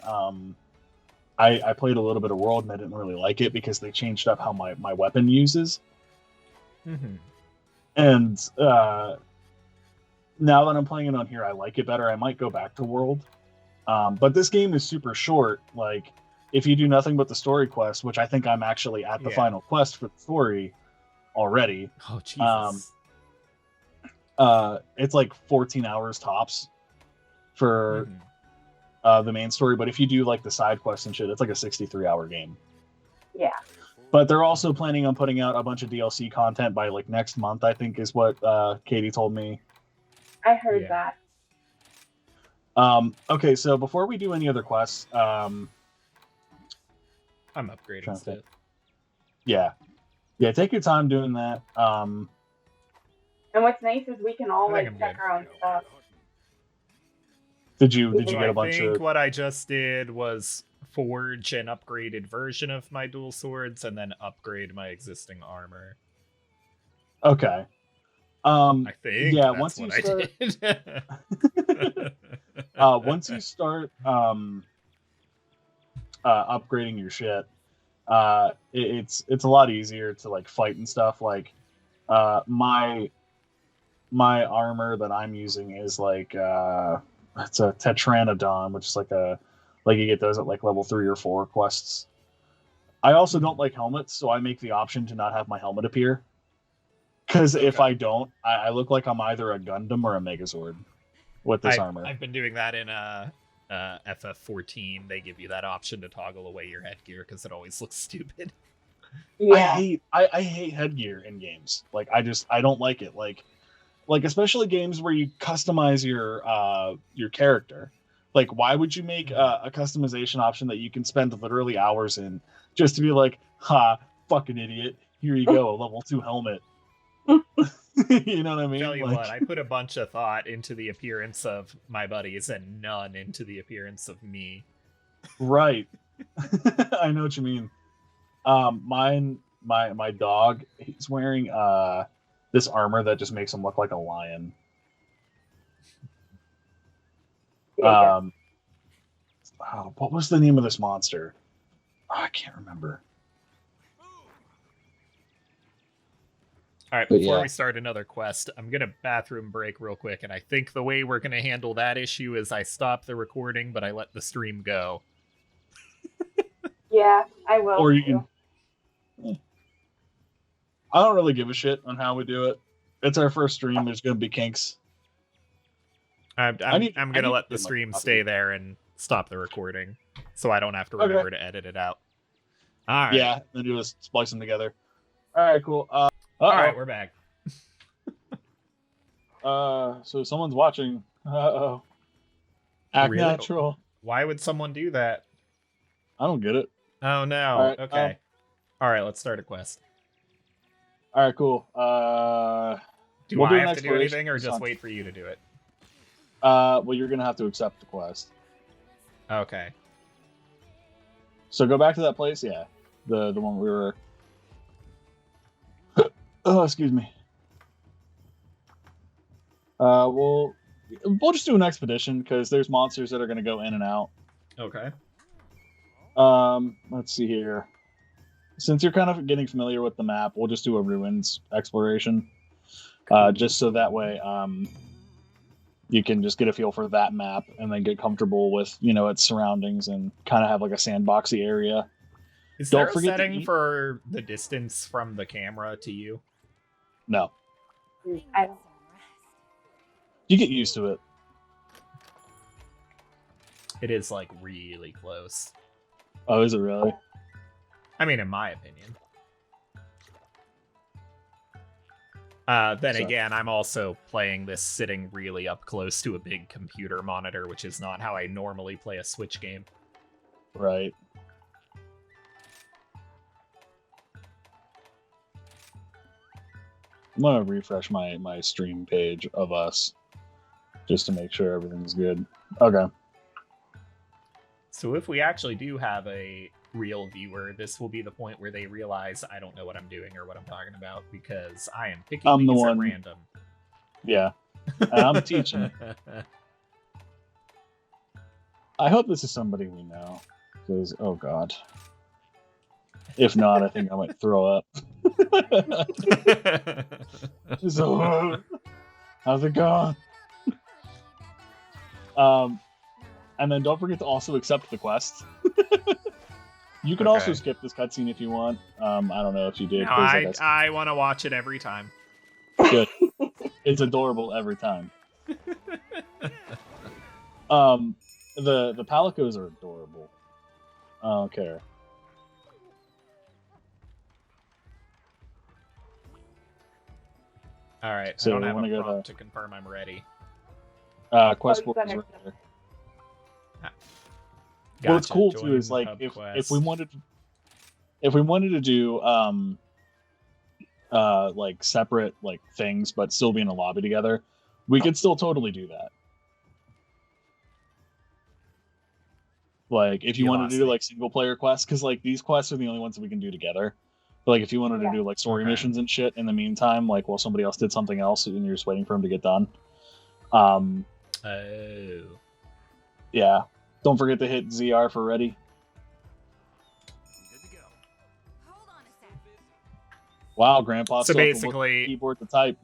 I played a little bit of World, and I didn't really like it because they changed up how my weapon uses. Mm-hmm. And now that I'm playing it on here, I like it better. I might go back to World. But this game is super short. Like, if you do nothing but the story quest, which I think I'm actually at the final quest for the story already. Oh, Jesus. It's like 14 hours tops for the main story. But if you do like the side quests and shit, it's like a 63-hour game. Yeah. But they're also planning on putting out a bunch of DLC content by like next month, I think is what Katie told me. I heard that. Okay, so before we do any other quests, I'm upgrading stuff. Yeah, take your time doing that. And what's nice is we can all like check our own stuff. Did you get a bunch of? I think what I just did was forge an upgraded version of my dual swords and then upgrade my existing armor. Okay. I think once you start, once you start upgrading your shit, it's a lot easier to like fight and stuff. Like my armor that I'm using is like it's a Tetranodon, which is like you get those at like level 3 or 4 quests. I also don't like helmets, so I make the option to not have my helmet appear. Because if I don't, I look like I'm either a Gundam or a Megazord with this armor. I've been doing that in FF14. They give you that option to toggle away your headgear because it always looks stupid. Yeah. I hate headgear in games. Like I don't like it. Like especially games where you customize your character. Like why would you make a customization option that you can spend literally hours in just to be like, ha, fucking idiot, here you go, a level 2 helmet. You know what I mean? Tell you what, I put a bunch of thought into the appearance of my buddies and none into the appearance of me. Right. I know what you mean. My dog, he's wearing this armor that just makes him look like a lion. What was the name of this monster? I can't remember. All right, before we start another quest, I'm going to bathroom break real quick, and I think the way we're going to handle that issue is I stop the recording, but I let the stream go. Yeah, I will. Or you can... I don't really give a shit on how we do it. It's our first stream. There's going to be kinks. I'm going to let the stream stay there and stop the recording, so I don't have to remember to edit it out. All right. Yeah, then you just splice them together. All right, cool. All right, we're back. So someone's watching. Uh-oh. Act really? Natural. Why would someone do that? I don't get it. Oh, no. All right, okay. All right, let's start a quest. All right, cool. Do I have to do anything or just wait for you to do it? Well, you're going to have to accept the quest. Okay. So go back to that place, yeah. The one we were... Oh, excuse me. We'll just do an expedition because there's monsters that are going to go in and out. Okay. Let's see here. Since you're kind of getting familiar with the map, we'll just do a ruins exploration. Just so that way, you can just get a feel for that map and then get comfortable with, its surroundings and kind of have like a sandboxy area. Is there a setting for the distance from the camera to you? No. I don't. You get used to it. It is like really close. Oh, is it really? I mean, in my opinion. Then again, I'm also playing this sitting really up close to a big computer monitor, which is not how I normally play a Switch game. Right. I'm gonna refresh my stream page of us just to make sure everything's good. Okay. So if we actually do have a real viewer, this will be the point where they realize I don't know what I'm doing or what I'm talking about because I am picking these at random. Yeah. And I'm teaching. I hope this is somebody we know. Because, oh god. If not, I think I might throw up. So, how's it going? And then don't forget to also accept the quest. You can also skip this cutscene if you want. I don't know if you did. No, I want to watch it every time. Good. It's adorable every time. The palicos are adorable. I don't care. All right. So I don't have a prompt to confirm I'm ready. Quest board is right there. Gotcha. What's cool too is like if we wanted to do like separate like things but still be in a lobby together, we could still totally do that. Like if you wanted to do like single player quests, because like these quests are the only ones that we can do together. But like if you wanted to do like story missions and shit in the meantime, like while somebody else did something else and you're just waiting for them to get done. Yeah. Don't forget to hit ZR for ready. Good to go. Hold on a sec. Wow, Grandpa. So basically, keyboard to type.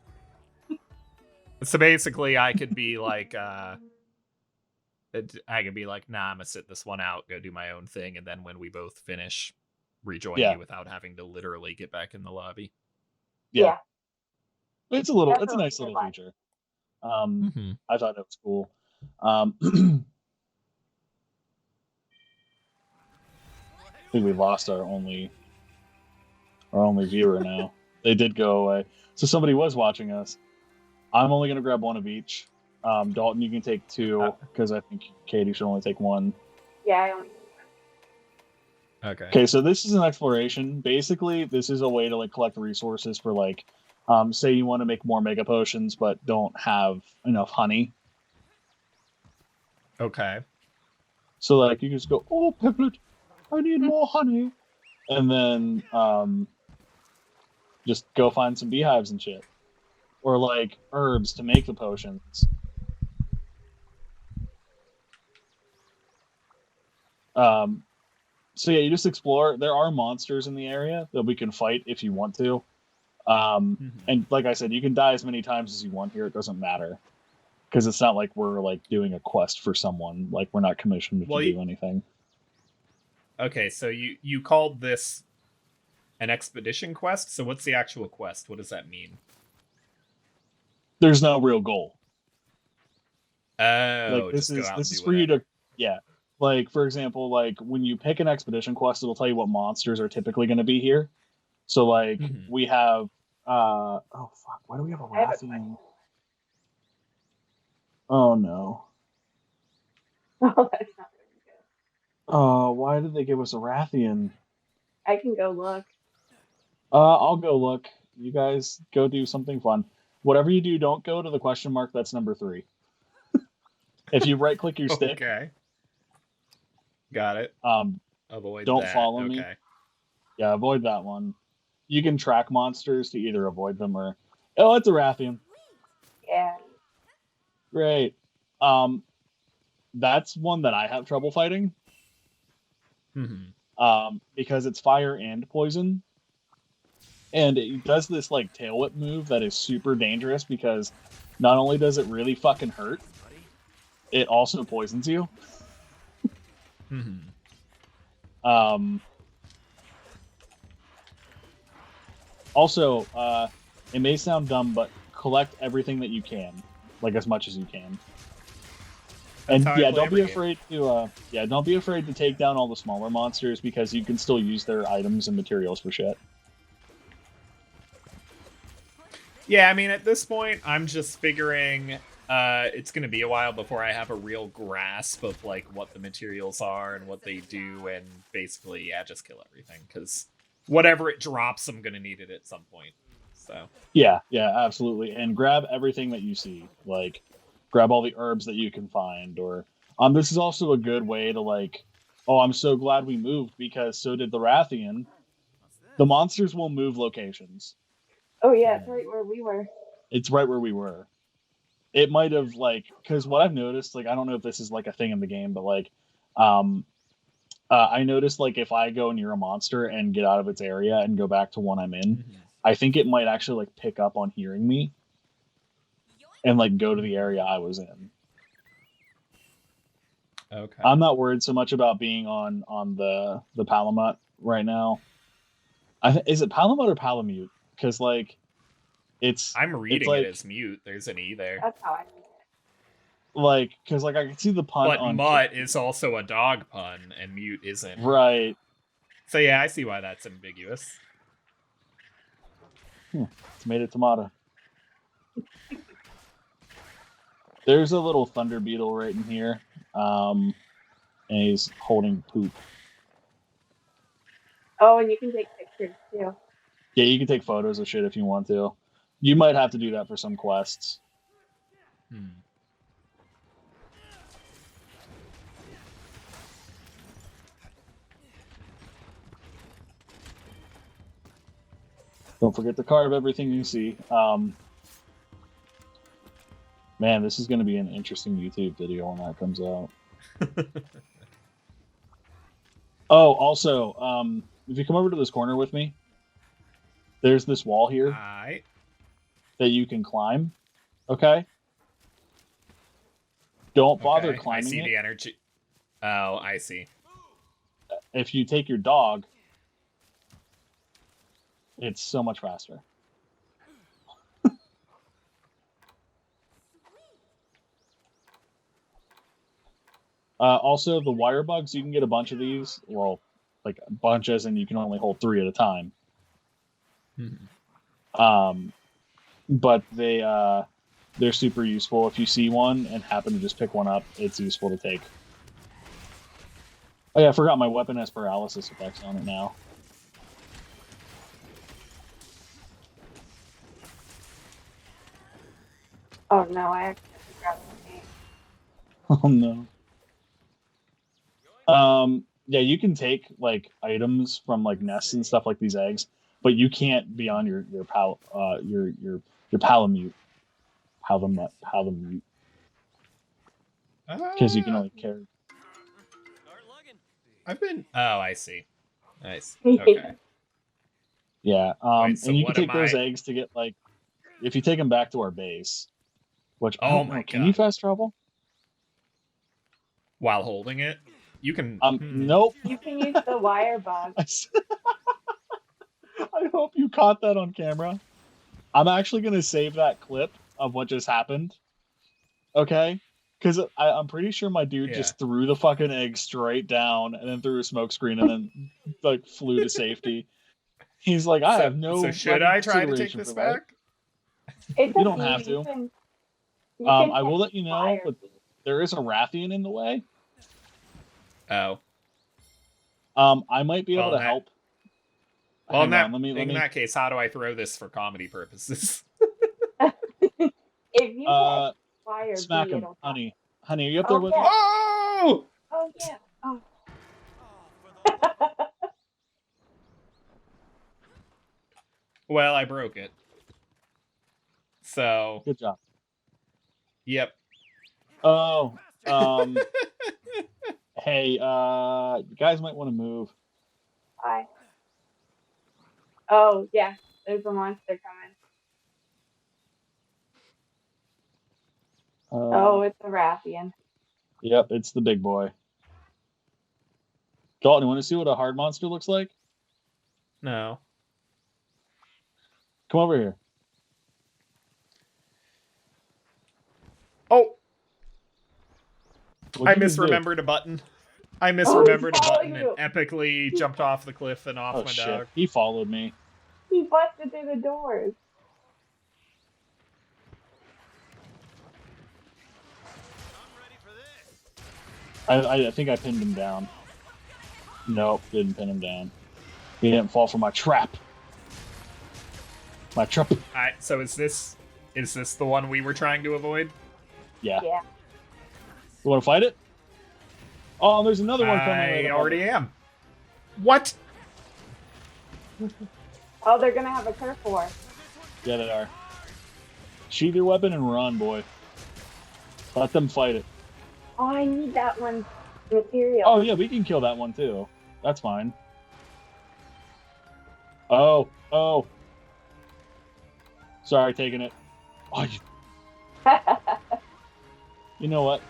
So basically, I could be like, nah, I'm gonna sit this one out, go do my own thing, and then when we both finish, rejoin you without having to literally get back in the lobby. Yeah. It's a nice little feature. I thought it was cool. I think we lost our only viewer now. They did go away. So somebody was watching us. I'm only going to grab one of each. Dalton, you can take two, because I think Katie should only take one. Yeah, I only. Okay, so this is an exploration. Basically, this is a way to like collect resources for like, say you want to make more mega potions, but don't have enough honey. Okay. So like you just go, oh Piglet, I need more honey, and then just go find some beehives and shit, or like herbs to make the potions. So yeah, you just explore. There are monsters in the area that we can fight if you want to, and like I said, you can die as many times as you want here. It doesn't matter, because it's not like we're like doing a quest for someone. Like we're not commissioned to do anything. Okay, so you called this an expedition quest? So what's the actual quest? What does that mean? There's no real goal. Oh, like this is for you to, yeah. Like for example, like when you pick an expedition quest, it'll tell you what monsters are typically going to be here. So like we have, oh fuck, why do we have a Rathian? Oh no. Oh, that's not really good. Oh, why did they give us a Rathian? I can go look. I'll go look. You guys go do something fun. Whatever you do, don't go to the question mark. That's number 3. If you right click your stick. Okay. Got it. Avoid don't that. Follow me. Yeah, avoid that one. You can track monsters to either avoid them or... Oh, it's a Rathian. Yeah. Great. That's one that I have trouble fighting. Because it's fire and poison. And it does this like tail whip move that is super dangerous because not only does it really fucking hurt, it also poisons you. Also, it may sound dumb, but collect everything that you can, like as much as you can. And yeah, don't be afraid to take down all the smaller monsters because you can still use their items and materials for shit. Yeah, I mean, at this point, I'm just figuring it's going to be a while before I have a real grasp of like what the materials are and what they do, and basically, yeah, just kill everything because whatever it drops, I'm going to need it at some point. So yeah, absolutely, and grab everything that you see, like grab all the herbs that you can find, or this is also a good way to like, oh, I'm so glad we moved because so did the Rathian. The monsters will move locations. Oh yeah, it's right where we were. It's right where we were. It might have like, because what I've noticed, like I don't know if this is like a thing in the game, but like, I noticed like if I go near a monster and get out of its area and go back to one I'm in, I think it might actually like pick up on hearing me and like go to the area I was in. Okay. I'm not worried so much about being on the Palamute right now. Is it Palamute or Palamute? Because like I'm reading like, it as mute. There's an E there. That's how I read it. Like, because like I can see the pun But on mutt is also a dog pun, and mute isn't. right. So yeah, I see why that's ambiguous. Tomato tomato. There's a little thunder beetle right in here, and he's holding poop. Oh, and you can take pictures too. Yeah, you can take photos of shit if you want to. You might have to do that for some quests. Don't forget to carve everything you see. Man, this is going to be an interesting YouTube video when that comes out. Oh, also, if you come over to this corner with me, there's this wall here that you can climb. Okay? Don't bother climbing it. I see the energy. Oh, I see. If you take your dog, it's so much faster. Also, the wire bugs, you can get a bunch of these. Well, like a bunch as in you can only hold 3 at a time. But they're super useful. If you see one and happen to just pick one up, it's useful to take. Oh yeah, I forgot my weapon has paralysis effects on it now. Oh no, I actually forgot the name. Oh no. Yeah, you can take like items from like nests and stuff like these eggs, but you can't be on your Palamute. Palamute. Because you can only carry. Oh, I see. Nice. Okay. Yeah. Wait, so and you what can take am those I- eggs to get like, if you take them back to our base, which I Oh don't my know, can God. you fast travel? While holding it, you can. Nope. You can use the wire bug. I hope you caught that on camera. I'm actually gonna save that clip of what just happened. Okay? Because I'm pretty sure my dude just threw the fucking egg straight down and then threw a smoke screen and then like flew to safety. He's like, I have no. So should I try to take consideration this for that. back? It's You up don't to have to. You can I will let you know, fire. but there is a Rathian in the way. Oh. I might be able to help. Well, in Hang on, let me... that case, how do I throw this for comedy purposes? If you had fire, smack him, honey. Honey, are you up there with me? Oh! Oh yeah. Oh. Well, I broke it. So. Good job. Yep. Oh. Hey, you guys might want to move. Hi. Oh yeah, there's a monster coming. Oh, it's a Rathian. Yep, it's the big boy. Dalton, you want to see what a hard monster looks like? No. Come over here. Oh! I misremembered a button. I misremembered a button and epically jumped off the cliff and off my dog. He followed me. He busted through the doors. I think I pinned him down. Nope, didn't pin him down. He didn't fall for my trap. My trap. Alright, so is this the one we were trying to avoid? Yeah. Yeah. You want to fight it? Oh, there's another one coming. I already am. What? Oh, they're gonna have a turf war. Yeah, they are. Sheath your weapon and run, boy. Let them fight it. Oh, I need that one material. Oh, yeah, we can kill that one, too. That's fine. Oh. Sorry, taking it. Oh, you know what?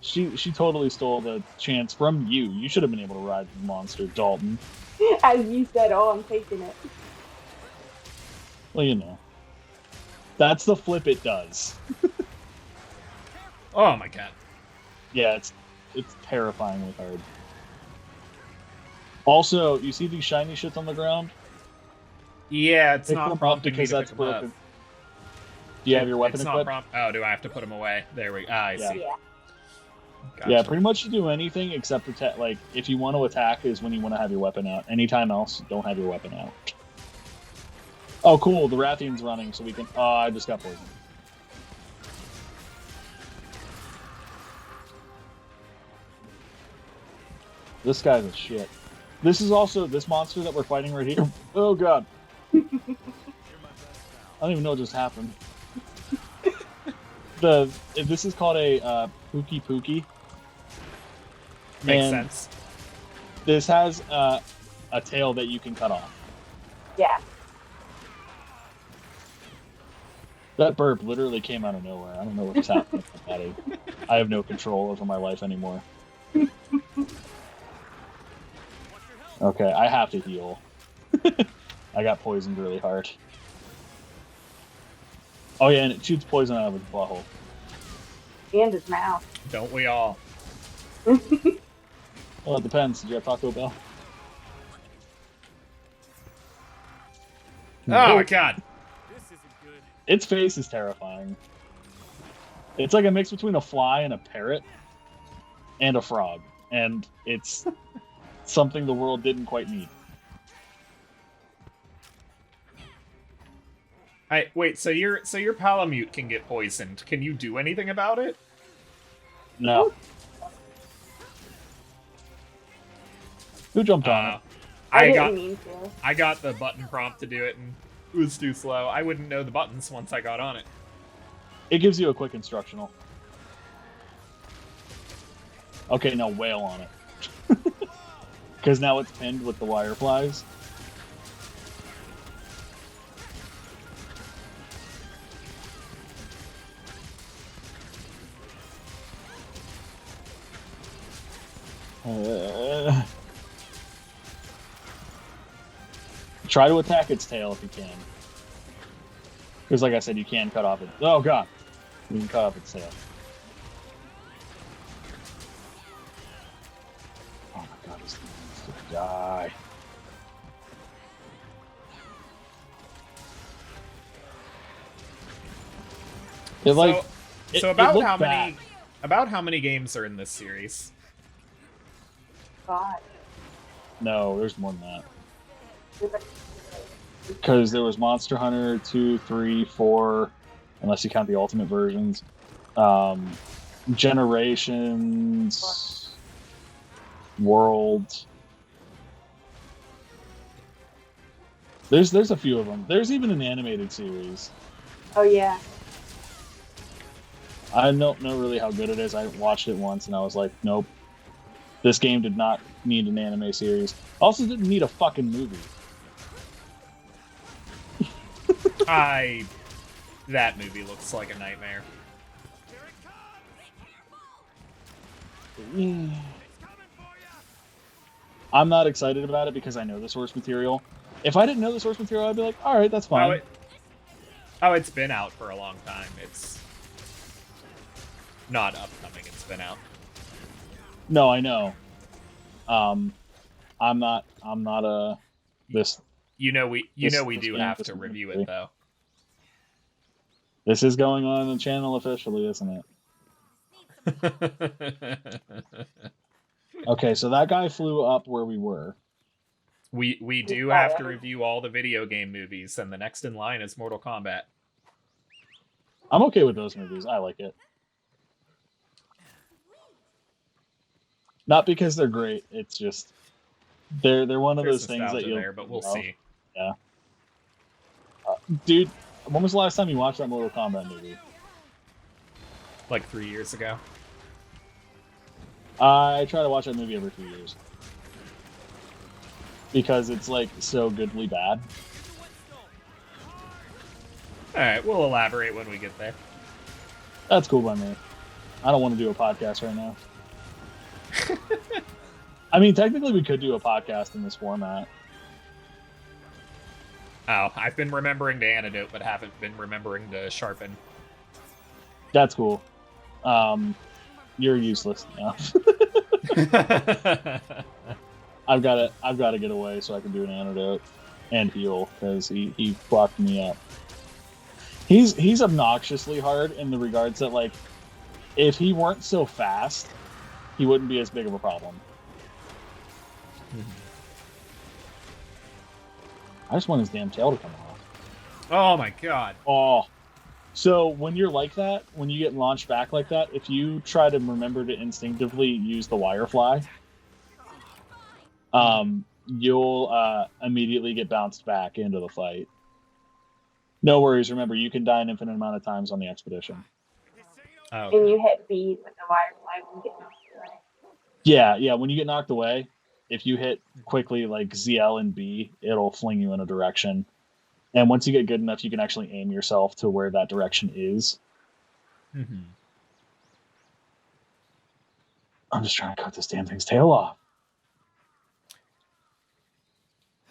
She totally stole the chance from you. You should have been able to ride the monster, Dalton. As you said, oh, I'm taking it. Well, you know. That's the flip it does. Oh my god. Yeah, it's terrifyingly hard. Also, you see these shiny shits on the ground? Yeah, it's Pick not them up prompting because me to that's pick them up. broken. Do you have your weapon It's not equipped? Oh, do I have to put them away? There we. I Yeah. see. Yeah. Gotcha. Yeah, pretty much do anything except attack. Like, if you want to attack, is when you want to have your weapon out. Anytime else, don't have your weapon out. Oh, cool. The Rathian's running, so we can. Oh, I just got poisoned. This guy's a shit. This is also this monster that we're fighting right here. Oh god. I don't even know what just happened. This is called a Pookie Pookie. Makes and sense. This has a tail that you can cut off. Yeah. That burp literally came out of nowhere. I don't know what just happened to my body. I have no control over my life anymore. Okay, I have to heal. I got poisoned really hard. Oh yeah, and it shoots poison out of his butthole. And his mouth. Don't we all? Well, it depends. Did you have Taco Bell? Oh my god. This isn't good. Its face is terrifying. It's like a mix between a fly and a parrot and a frog, and it's something the world didn't quite need. Wait, so your Palamute can get poisoned. Can you do anything about it? No. Who jumped on it? I didn't mean to. I got the button prompt to do it, and it was too slow. I wouldn't know the buttons once I got on it. It gives you a quick instructional. Okay, now wail on it. Because now it's pinned with the wire flies. Try to attack its tail if you can. Because like I said, you can cut off it. Oh god! You can cut off its tail. Oh my god, this thing needs to die. It like so about how many games are in this series? God. No, there's more than that. Because there was Monster Hunter 2, 3, 4, unless you count the Ultimate versions. Generations, World. There's a few of them. There's even an animated series. Oh yeah. I don't know really how good it is. I watched it once and I was like, nope. This game did not need an anime series. Also didn't need a fucking movie. That movie looks like a nightmare. I'm not excited about it because I know the source material. If I didn't know the source material, I'd be like, alright, that's fine. It's been out for a long time. It's not upcoming, it's been out. No, I know. I'm not this. We do have to movie. review it though. This is going on the channel officially, isn't it? Okay, so that guy flew up where we were. We do have to review all the video game movies, and the next in line is Mortal Kombat. I'm okay with those movies. I like it. Not because they're great. It's just they're one of those things that you'll there, but we'll see. Yeah. Dude, when was the last time you watched that Mortal Kombat movie? Like 3 years ago. I try to watch that movie every 2 years. Because it's like so goodly bad. Alright, we'll elaborate when we get there. That's cool by me. I don't want to do a podcast right now. I mean, technically, we could do a podcast in this format. Oh, I've been remembering to antidote, but haven't been remembering to sharpen. That's cool. You're useless now. I've got to get away so I can do an antidote and heal because he fucked me up. He's obnoxiously hard in the regards that, like, if he weren't so fast, he wouldn't be as big of a problem. I just want his damn tail to come off. Oh my god. Oh. So when you're like that, when you get launched back like that, if you try to remember to instinctively use the wire fly, you'll immediately get bounced back into the fight. No worries. Remember, you can die an infinite amount of times on the expedition. Oh, okay. And you hit B with the wire fly when you get knocked away. Yeah. When you get knocked away, if you hit quickly like ZL and B, it'll fling you in a direction. And once you get good enough, you can actually aim yourself to where that direction is. Mm-hmm. I'm just trying to cut this damn thing's tail off.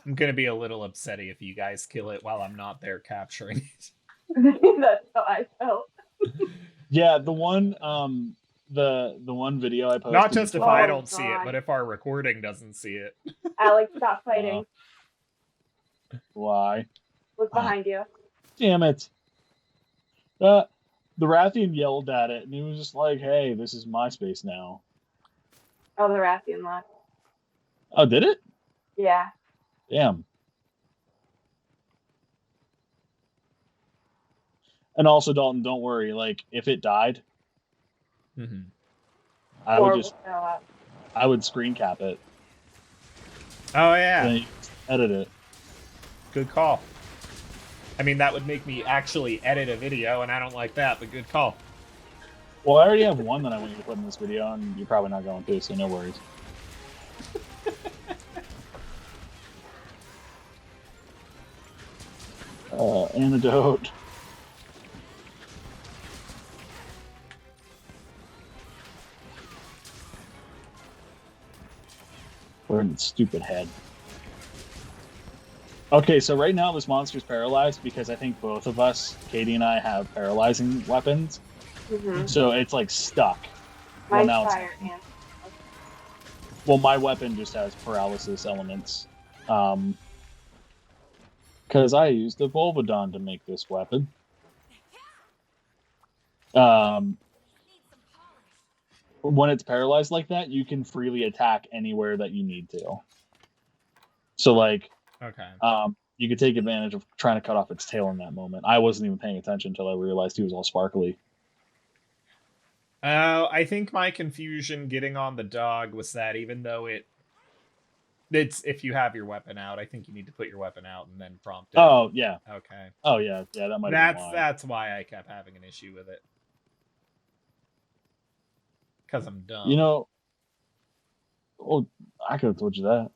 I'm going to be a little upsetty if you guys kill it while I'm not there capturing it. That's how I felt. Yeah, the one the one video I posted. Not just if I Oh, don't see it, God. but if our recording doesn't see it. Alex, stop fighting. Why? Look behind you. Damn it. The Rathian yelled at it, and he was just like, hey, this is my space now. Oh, the Rathian left. Oh, did it? Yeah. Damn. And also, Dalton, don't worry. Like, if it died, Mm-hmm. I would screen cap it. Oh, yeah. And then you edit it. Good call. I mean, that would make me actually edit a video, and I don't like that, but good call. Well, I already have one that I want you to put in this video, and you're probably not going to, so no worries. Antidote. We're in its stupid head. Okay, so right now this monster's paralyzed because I think both of us, Katie and I, have paralyzing weapons. Mm-hmm. So it's like stuck. My now fire and well, my weapon just has paralysis elements. Because I used a Volvodon to make this weapon. When it's paralyzed like that, you can freely attack anywhere that you need to. So, like, Okay. you could take advantage of trying to cut off its tail in that moment. I wasn't even paying attention until I realized he was all sparkly. I think my confusion getting on the dog was that even though it's if you have your weapon out, I think you need to put your weapon out and then prompt it. Oh, yeah. Okay. Oh, yeah. Yeah, that might have been why. That's why I kept having an issue with it. Because I'm dumb. You know, well, I could have told you that.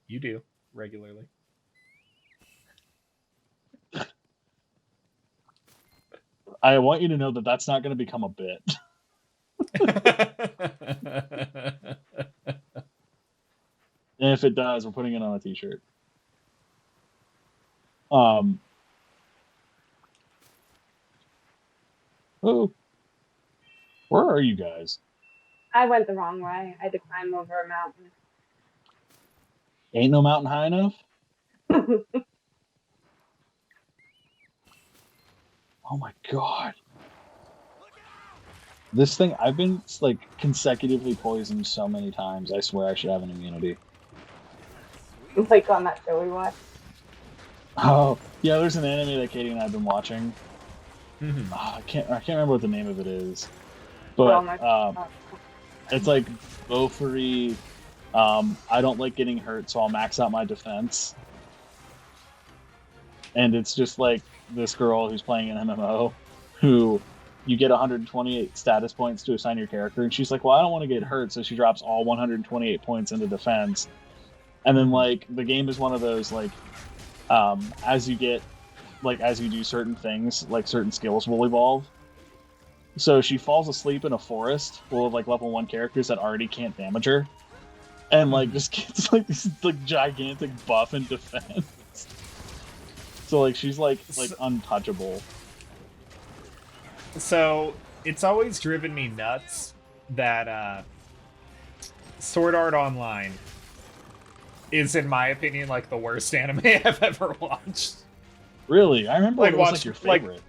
You do, regularly. I want you to know that that's not going to become a bit. And if it does, we're putting it on a t-shirt. Oh, where are you guys? I went the wrong way. I had to climb over a mountain. Ain't no mountain high enough? Oh my god. This thing, I've been like consecutively poisoned so many times. I swear I should have an immunity. Like on that show we watched. Oh, yeah, there's an anime that Katie and I have been watching. Mm-hmm. I can't remember what the name of it is. But it's like Beaufry. I don't like getting hurt, so I'll max out my defense. And it's just like this girl who's playing an MMO who you get 128 status points to assign your character, and she's like, well, I don't want to get hurt, so she drops all 128 points into defense. And then like the game is one of those like as you do certain things, like certain skills will evolve. So she falls asleep in a forest full of like level 1 characters that already can't damage her, and like just gets like this like gigantic buff in defense. So like she's like untouchable. So it's always driven me nuts that Sword Art Online is, in my opinion, like the worst anime I've ever watched. Really? I remember it was like your favorite.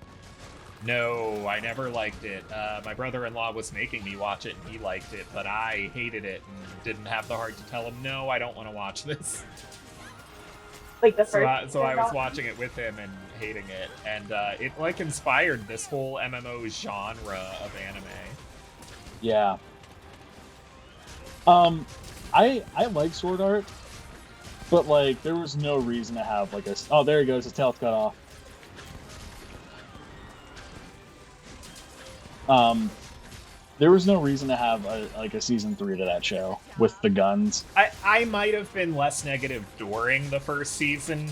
No, I never liked it. My brother-in-law was making me watch it, and he liked it, but I hated it and didn't have the heart to tell him, no, I don't want to watch this. Like the first. So I was watching it with him and hating it, and it like inspired this whole MMO genre of anime. Yeah. I like Sword Art, but like there was no reason to have like a. Oh, there he goes. His tail's cut off. There was no reason to have a season 3 to that show with the guns. I might have been less negative during the first season.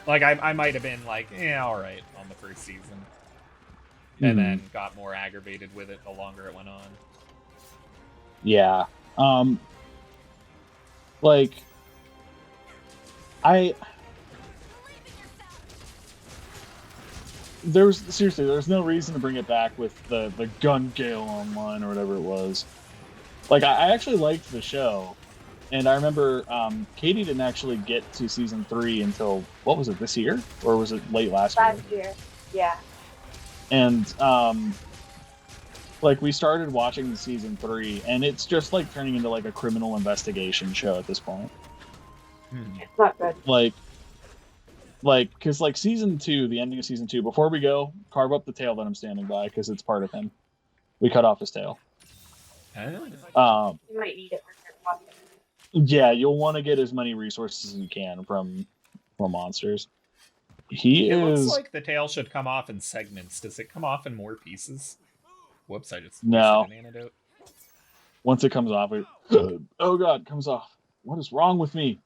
Like I might have been like, yeah, all right on the first season, and then got more aggravated with it the longer it went on. Yeah. Like there's no reason to bring it back with the Gun Gale Online or whatever it was. Like I actually liked the show, and I remember Katie didn't actually get to season 3 until what was it, this year, or was it late last year? Last year, yeah. And like we started watching season 3, and it's just like turning into like a criminal investigation show at this point. It's not good. Like, because like season 2, the ending of season 2. Before we go, carve up the tail that I'm standing by because it's part of him. We cut off his tail. You might need it for your podcast. Yeah, you'll want to get as many resources as you can from monsters. It looks like the tail should come off in segments. Does it come off in more pieces? Whoops! I just no. an antidote. Once it comes off, oh god, comes off. What is wrong with me?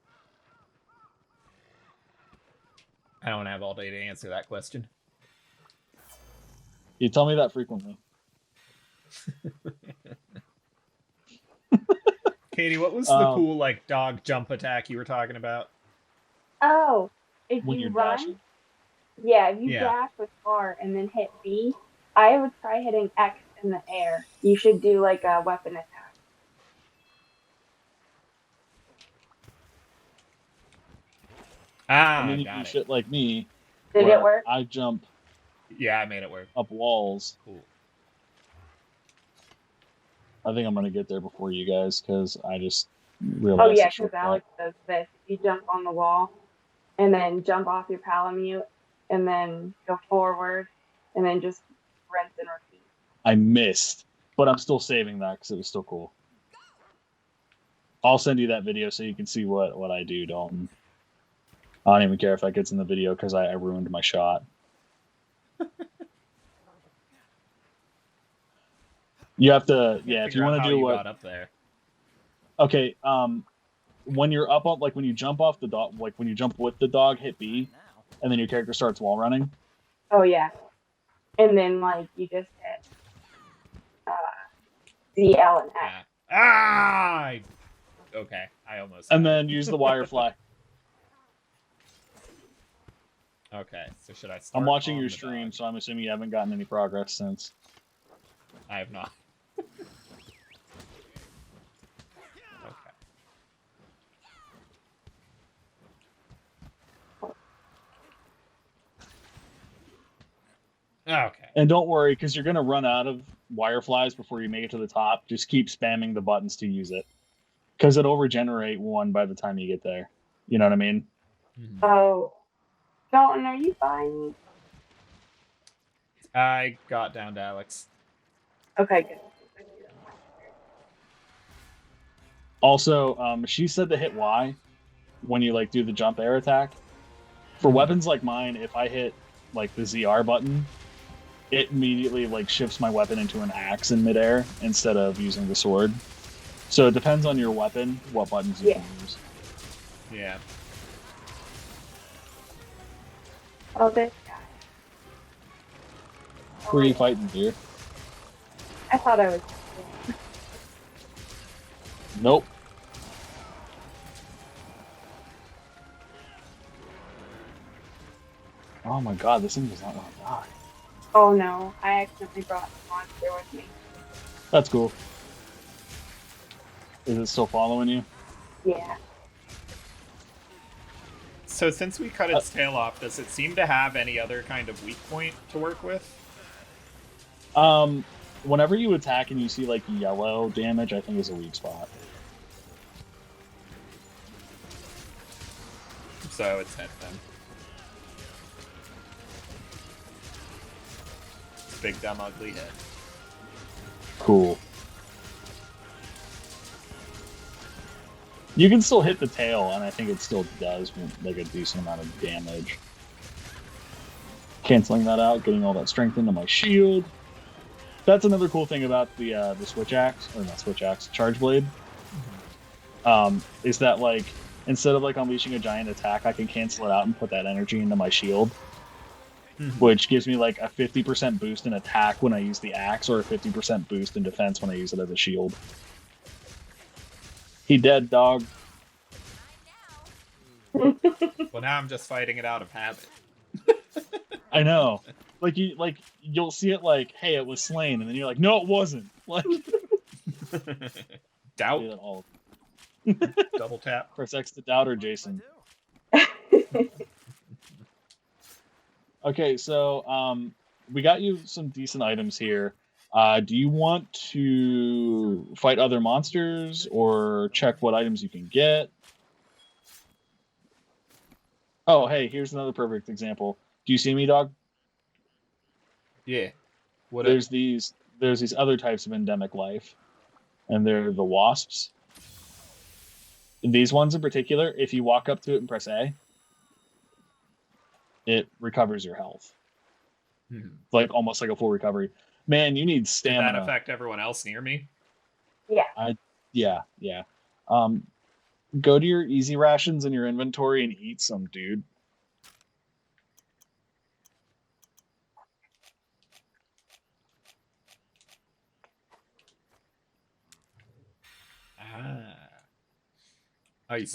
I don't have all day to answer that question. You tell me that frequently. Katie, what was the cool like dog jump attack you were talking about? Oh, if when you you're run, dashing? yeah, if you dash with R and then hit B, I would try hitting X in the air. You should do like a weapon attack. And then you do shit like me. Did it work? I jump. Yeah, I made it work. Up walls. Cool. I think I'm gonna get there before you guys because I just realized. Oh yeah, because Alex does this. You jump on the wall, and then jump off your palamute, and then go forward, and then just rinse and repeat. I missed, but I'm still saving that because it was still cool. I'll send you that video so you can see what I do, Dalton. I don't even care if that gets in the video because I ruined my shot. You have to, yeah. If you want to do what? Got up there. Okay. When you're up on, like when you jump off the dog, like when you jump with the dog, hit B, and then your character starts wall running. Oh yeah, and then like you just hit Z, L, and X. Yeah. Ah! Okay, I almost. And then use the wire fly. Okay, so should I start? I'm watching your stream, so I'm assuming you haven't gotten any progress since. I have not. Okay. And don't worry, because you're going to run out of wireflies before you make it to the top. Just keep spamming the buttons to use it. Because it'll regenerate one by the time you get there. You know what I mean? Mm-hmm. Oh. Dalton, are you fine? I got down to Alex. Okay, good. Also, she said to hit Y when you like do the jump air attack. For weapons like mine, if I hit like the ZR button, it immediately like shifts my weapon into an axe in midair instead of using the sword. So it depends on your weapon what buttons you can use. Yeah. Oh, this guy. Who are you fighting, dear? I thought I was. Nope. Oh my god, this thing does not want to die. Oh no, I accidentally brought the monster with me. That's cool. Is it still following you? Yeah. So since we cut its tail off, does it seem to have any other kind of weak point to work with? Whenever you attack and you see like yellow damage, I think is a weak spot. So it's head then. It's big, dumb, ugly head. Cool. You can still hit the tail, and I think it still does like a decent amount of damage. Canceling that out, getting all that strength into my shield. That's another cool thing about the switch axe, or not switch axe, charge blade. Is that like instead of like unleashing a giant attack, I can cancel it out and put that energy into my shield, which gives me like a 50% boost in attack when I use the axe, or a 50% boost in defense when I use it as a shield. He dead, dog. Well, now I'm just fighting it out of habit. I know. Like you'll see it like, hey, it was slain, and then you're like, no, it wasn't. Like Doubt. all. Double tap. Press X to doubter, Jason. Okay, so we got you some decent items here. Do you want to fight other monsters or check what items you can get? Oh, hey, here's another perfect example. Do you see me, dog? Yeah. What There's these other types of endemic life, and they're the wasps. These ones in particular, if you walk up to it and press A, it recovers your health. Like almost like a full recovery. Man, you need stamina. Did that affect everyone else near me? Yeah. Yeah. Go to your easy rations in your inventory and eat some, dude.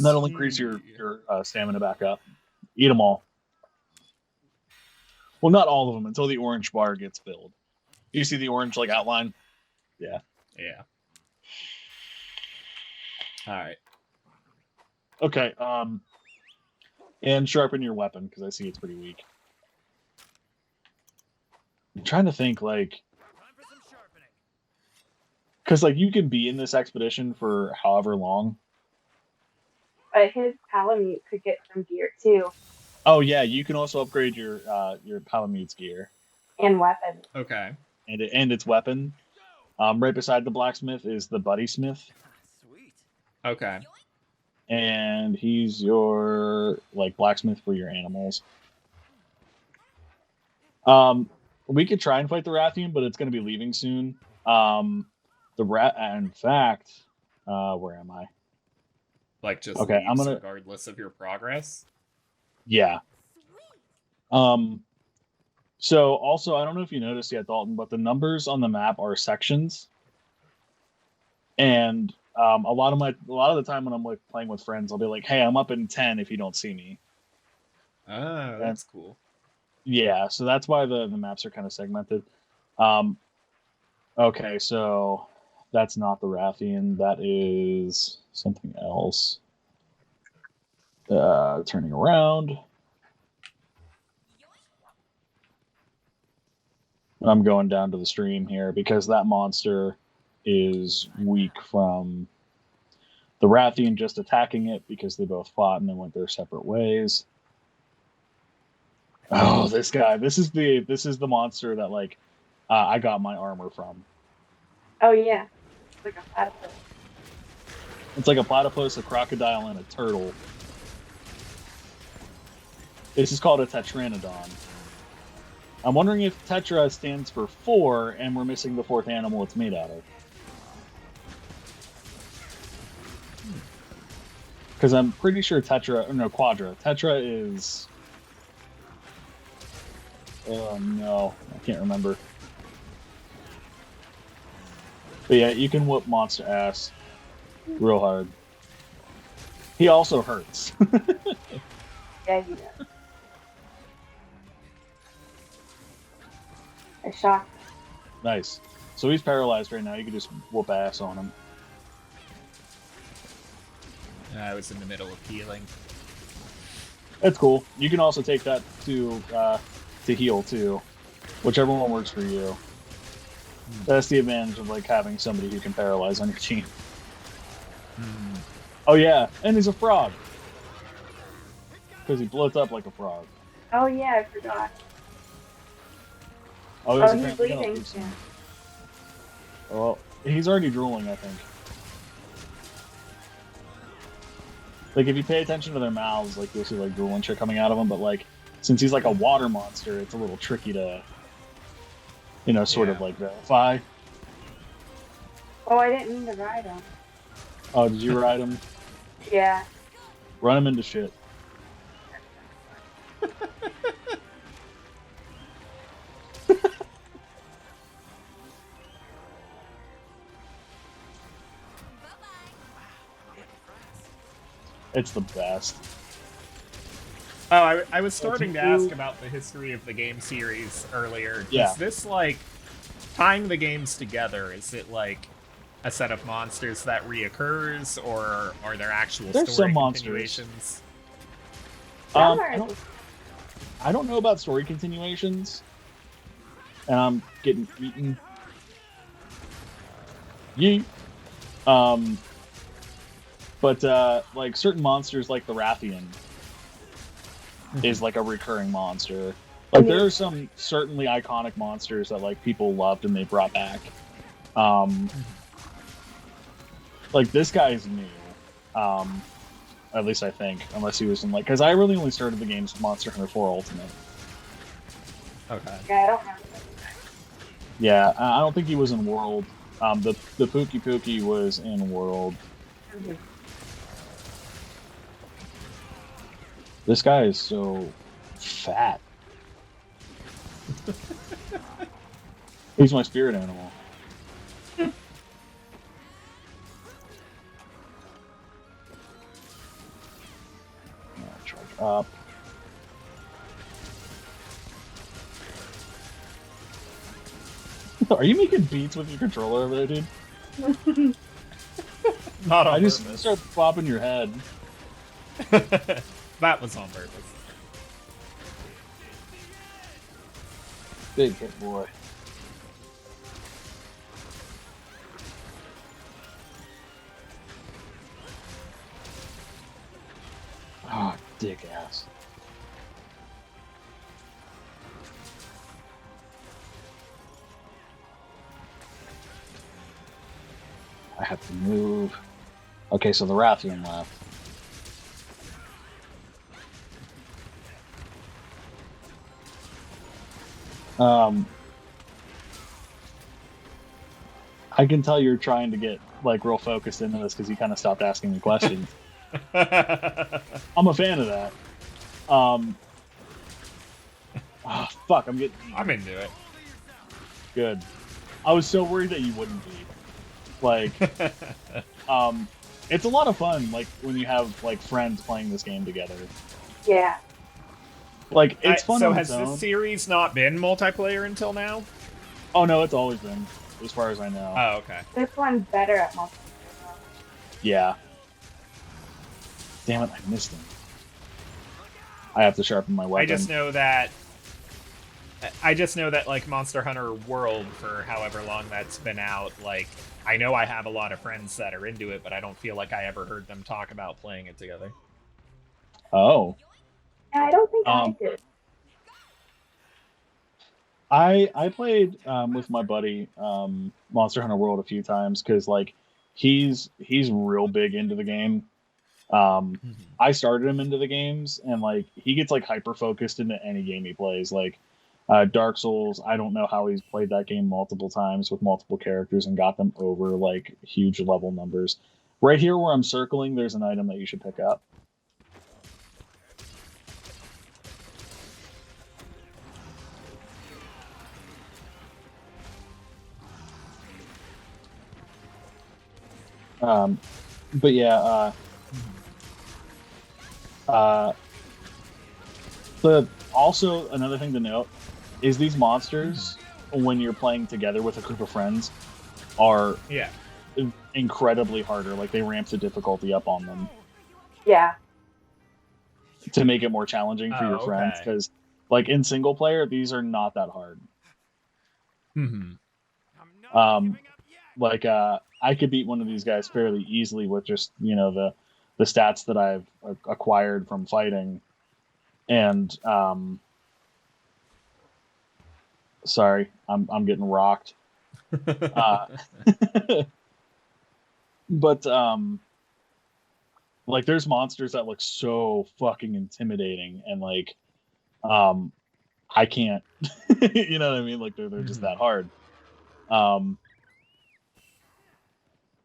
That'll increase your stamina back up. Eat them all. Well, not all of them until the orange bar gets filled. You see the orange like outline? Yeah. Yeah. All right. Okay. And sharpen your weapon because I see it's pretty weak. I'm trying to think like, because like you can be in this expedition for however long. But his Palamute could get some gear too. Oh yeah, you can also upgrade your Palamute's gear and weapon. Okay. And its weapon. Right beside the blacksmith is the Buddy Smith. Sweet. Okay. And he's your like blacksmith for your animals. We could try and fight the Rathian, but it's going to be leaving soon. In fact, where am I? Like just okay, leaves regardless of your progress. Yeah. So also, I don't know if you noticed yet, Dalton, but the numbers on the map are sections. And a lot of the time when I'm like playing with friends, I'll be like, "Hey, I'm up in 10 if you don't see me." Oh, that's cool. Yeah, so that's why the maps are kind of segmented. Okay, so that's not the Rathian. That is something else. Turning around. I'm going down to the stream here because that monster is weak from the Rathian just attacking it because they both fought and then went their separate ways. Oh, this guy. This is the monster that like I got my armor from. Oh yeah. It's like a platypus. It's like a platypus, a crocodile, and a turtle. This is called a Tetranodon. I'm wondering if Tetra stands for 4 and we're missing the 4th animal it's made out of. Because I'm pretty sure Quadra. Tetra is... Oh no, I can't remember. But yeah, you can whoop monster ass real hard. He also hurts. Yeah, he does. I shocked. Nice. So he's paralyzed right now. You can just whoop ass on him. I was in the middle of healing. That's cool. You can also take that to heal too, whichever one works for you. That's the advantage of like having somebody who can paralyze on your team. Oh yeah, and he's a frog because he blows up like a frog. Oh yeah, I forgot. Oh, He's bleeding. Yeah. Well, he's already drooling, I think. Like, if you pay attention to their mouths, like, you'll see, like, drool and shit coming out of them, but, like, since he's, like, a water monster, it's a little tricky to, you know, sort of, like, verify. Oh, I didn't mean to ride him. Oh, did you ride him? Yeah. Run him into shit. It's the best. Oh, I was starting to ask about the history of the game series earlier. Yeah. Is this, like, tying the games together, is it, like, a set of monsters that reoccurs, or are there actual There's story some monsters. continuations? I don't know about story continuations. And I'm getting eaten. Yeet. But like certain monsters, like the Rathian, is like a recurring monster. Like there are some certainly iconic monsters that like people loved and they brought back. Like this guy is new. At least I think, unless he was in like, because I really only started the games Monster Hunter 4 Ultimate. Okay. Yeah, I don't have that. Yeah, I don't think he was in World. The Pookie Pookie was in World. Mm-hmm. This guy is so fat. He's my spirit animal. Charge up. Are you making beats with your controller over there, dude? Not on I just purpose. start bopping your head. That was on purpose. Big hit, boy. Ah, dick ass. I have to move. Okay, so the Rathian left. I can tell you're trying to get like real focused into this because you kind of stopped asking me questions. I'm a fan of that. Fuck, I'm getting. I'm into it. Good. I was so worried that you wouldn't be. Like, it's a lot of fun. Like when you have like friends playing this game together. Yeah. Like it's fun. So on has its own. this series not been multiplayer until now? Oh no, it's always been, as far as I know. Oh, okay. This one's better at multiplayer. Yeah. Damn it, I missed him. I have to sharpen my weapon. I just know that like Monster Hunter World, for however long that's been out, like I know I have a lot of friends that are into it, but I don't feel like I ever heard them talk about playing it together. Oh. Yeah, I don't think I did. I played with my buddy Monster Hunter World a few times because like he's real big into the game. I started him into the games and like he gets like hyper focused into any game he plays. Like Dark Souls, I don't know how he's played that game multiple times with multiple characters and got them over like huge level numbers. Right here where I'm circling, there's an item that you should pick up. But yeah, also another thing to note is these monsters, when you're playing together with a group of friends, are incredibly harder. Like, they ramp the difficulty up on them. Yeah. To make it more challenging for your friends, because like in single player, these are not that hard. Like I could beat one of these guys fairly easily with just, you know, the stats that I've acquired from fighting. And sorry, I'm getting rocked. But like, there's monsters that look so fucking intimidating, and like I can't you know what I mean? Like, they're just that hard. And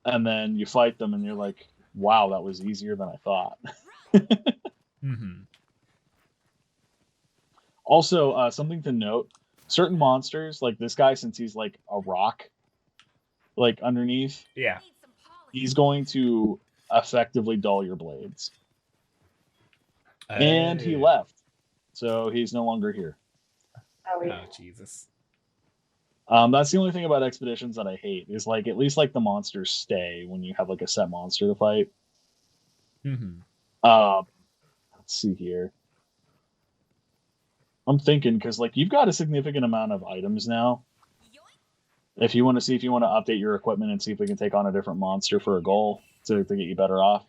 then you fight them and you're like, wow, that was easier than I thought. Also, something to note, certain monsters, like this guy, since he's like a rock, like underneath, he's going to effectively dull your blades. And he left, so he's no longer here. Oh, Jesus. That's the only thing about expeditions that I hate, is like, at least like the monsters stay when you have like a set monster to fight. Let's see here. I'm thinking, because like, you've got a significant amount of items now. If you want to see if you want to update your equipment and see if we can take on a different monster for a goal to get you better off.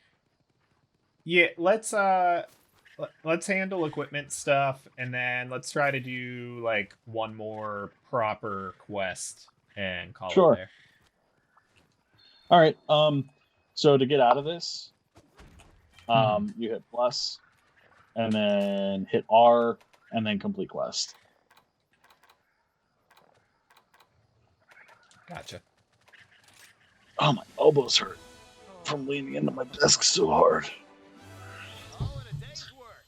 Yeah, let's handle equipment stuff, and then let's try to do like one more proper quest and call it there. All right. So to get out of this, you hit plus, and then hit R, and then complete quest. Gotcha. Oh, my elbows hurt from leaning into my desk so hard. All in a day's work.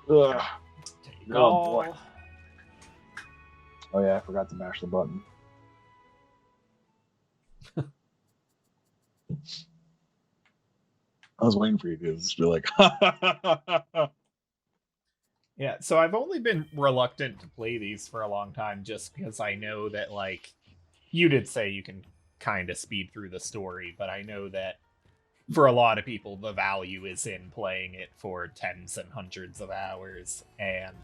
Ugh. Oh, boy. Oh yeah, I forgot to mash the button. I was waiting for you to just be like, yeah, so I've only been reluctant to play these for a long time, just because I know that, like, you did say you can kind of speed through the story, but I know that for a lot of people, the value is in playing it for tens and hundreds of hours, and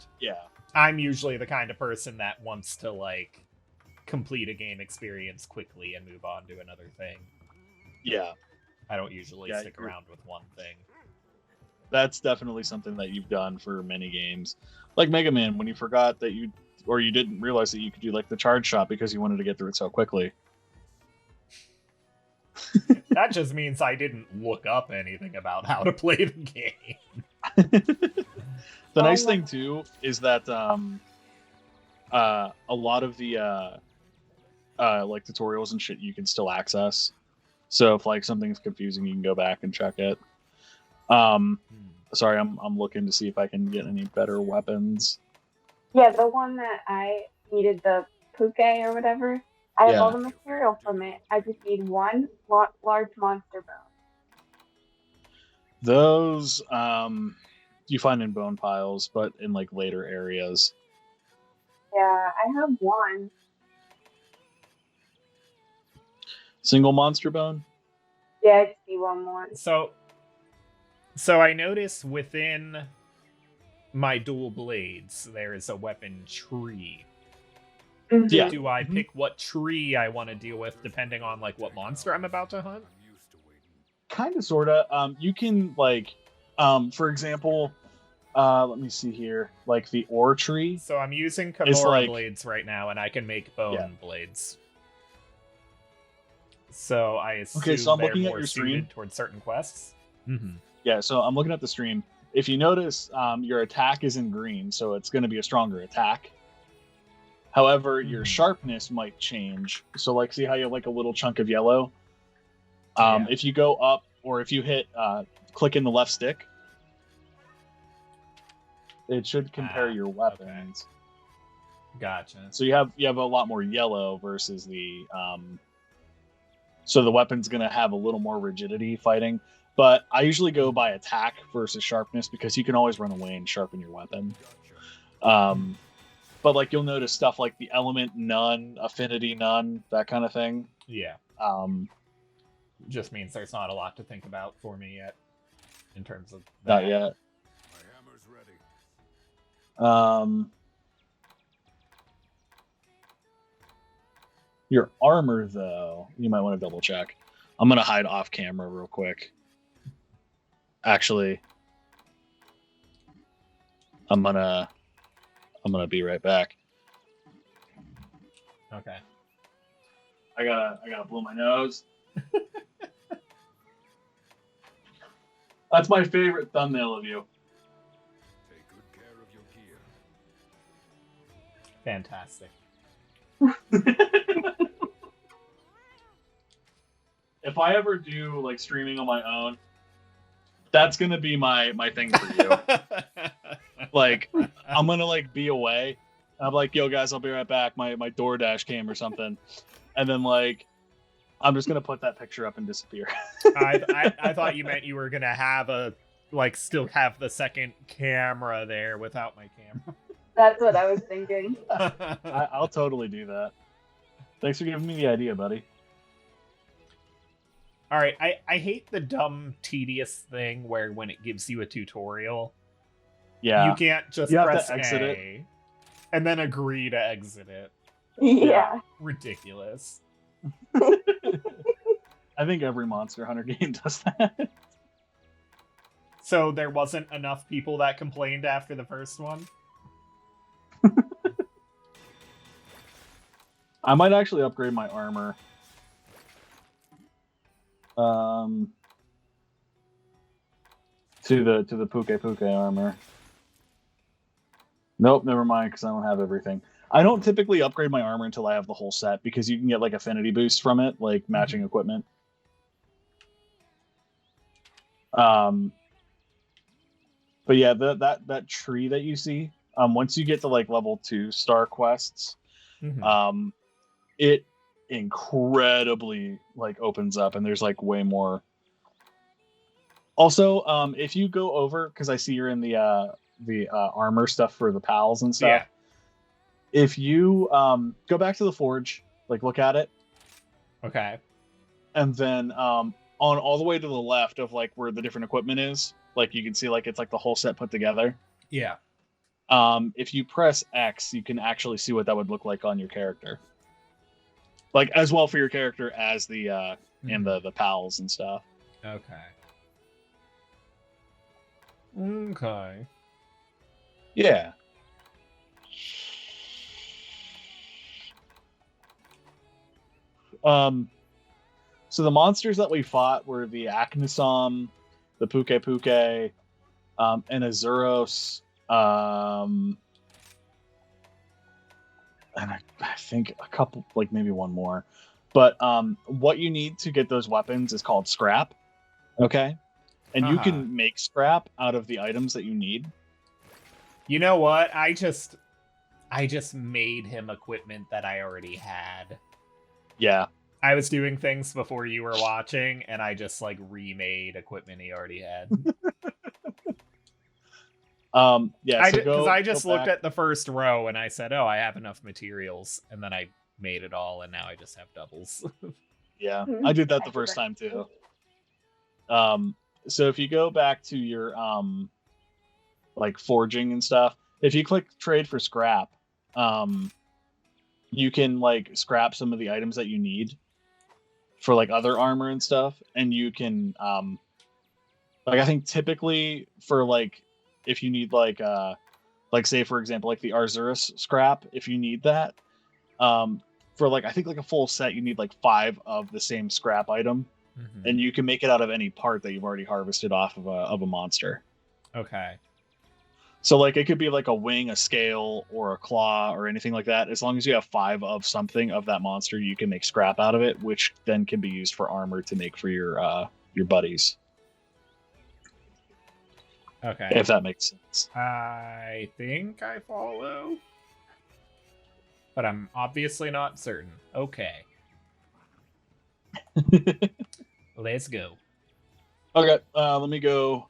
I'm usually the kind of person that wants to, like, complete a game experience quickly and move on to another thing. Yeah. I don't usually stick around with one thing. That's definitely something that you've done for many games. Like Mega Man, when you forgot that you didn't realize that you could do like the charge shot because you wanted to get through it so quickly. That just means I didn't look up anything about how to play the game. The nice thing too is that a lot of the like tutorials and shit you can still access. So if like something's confusing, you can go back and check it. Sorry, I'm looking to see if I can get any better weapons. Yeah, the one that I needed, the puke or whatever, I have all the material from it. I just need one large monster bone. Those you find in bone piles, but in like later areas. Yeah, I have one. Single monster bone? Yeah, I just need one more. So I notice within my dual blades, there is a weapon tree. Yeah. Do I pick what tree I want to deal with depending on like what monster I'm about to hunt? Kind of, sorta. You can like, for example, let me see here, like the ore tree. So I'm using Kimura blades right now, and I can make bone blades. So I assume so I'm they're looking at more your stream suited towards certain quests. Yeah, so I'm looking at the stream. If you notice, your attack is in green, so it's going to be a stronger attack. However, your sharpness might change. So, like, see how you have like a little chunk of yellow? If you go up, or if you hit click in the left stick, it should compare your weapons. Gotcha. So you have a lot more yellow versus the so the weapon's gonna have a little more rigidity fighting. But I usually go by attack versus sharpness because you can always run away and sharpen your weapon. But like you'll notice stuff like the element none, affinity none, that kind of thing. Yeah. Just means there's not a lot to think about for me yet in terms of that. Not yet. My hammer's ready. Your armor, though, you might want to double check. I'm gonna hide off camera real quick. Actually, I'm gonna be right back. Okay. I gotta blow my nose. That's my favorite thumbnail of you. Take good care of your gear. Fantastic. If I ever do like streaming on my own, that's gonna be my thing for you. Like I'm gonna like be away. I'm like, yo guys, I'll be right back. My DoorDash came or something, and then like I'm just gonna put that picture up and disappear. I thought you meant you were gonna have still have the second camera there without my camera. That's what I was thinking. I'll totally do that. Thanks for giving me the idea, buddy. All right, I hate the dumb, tedious thing where when it gives you a tutorial, Yeah, you can't just You have press to exit A it. and then agree to exit it. Yeah. Ridiculous. I think every Monster Hunter game does that. So there wasn't enough people that complained after the first one? I might actually upgrade my armor. To the Puke armor. Nope, never mind, because I don't have everything. I don't typically upgrade my armor until I have the whole set because you can get like affinity boosts from it, like matching equipment. But yeah, that tree that you see, once you get to like level 2 star quests, it incredibly like opens up and there's like way more. Also, if you go over, because I see you're in the armor stuff for the pals and stuff. Yeah. If you go back to the forge, like look at it, Okay. and then on all the way to the left of like where the different equipment is, like you can see like it's like the whole set put together. Yeah. If you press X, you can actually see what that would look like on your character. Like as well for your character as the and the pals and stuff. Okay. Okay. Yeah. So the monsters that we fought were the Aknisom, the Puke, and Azuros, and I think a couple, like maybe one more. But what you need to get those weapons is called scrap. Okay? And you can make scrap out of the items that you need. You know what? I just made him equipment that I already had. Yeah. I was doing things before you were watching, and I just like remade equipment he already had. Yeah. Because I just looked at the first row and I said, "Oh, I have enough materials," and then I made it all, and now I just have doubles. Yeah, I did that the first time too. So if you go back to your like forging and stuff, if you click trade for scrap, you can like scrap some of the items that you need for like other armor and stuff, and you can like I think typically for like if you need like say for example like the Arzuros scrap, if you need that for like I think like a full set you need like 5 of the same scrap item. And you can make it out of any part that you've already harvested off of a monster. Okay. So like it could be like a wing, a scale, or a claw, or anything like that. As long as you have 5 of something of that monster, you can make scrap out of it, which then can be used for armor to make for your buddies. Okay. If that makes sense. I think I follow. but I'm obviously not certain. Okay. Let's go. Okay, let me go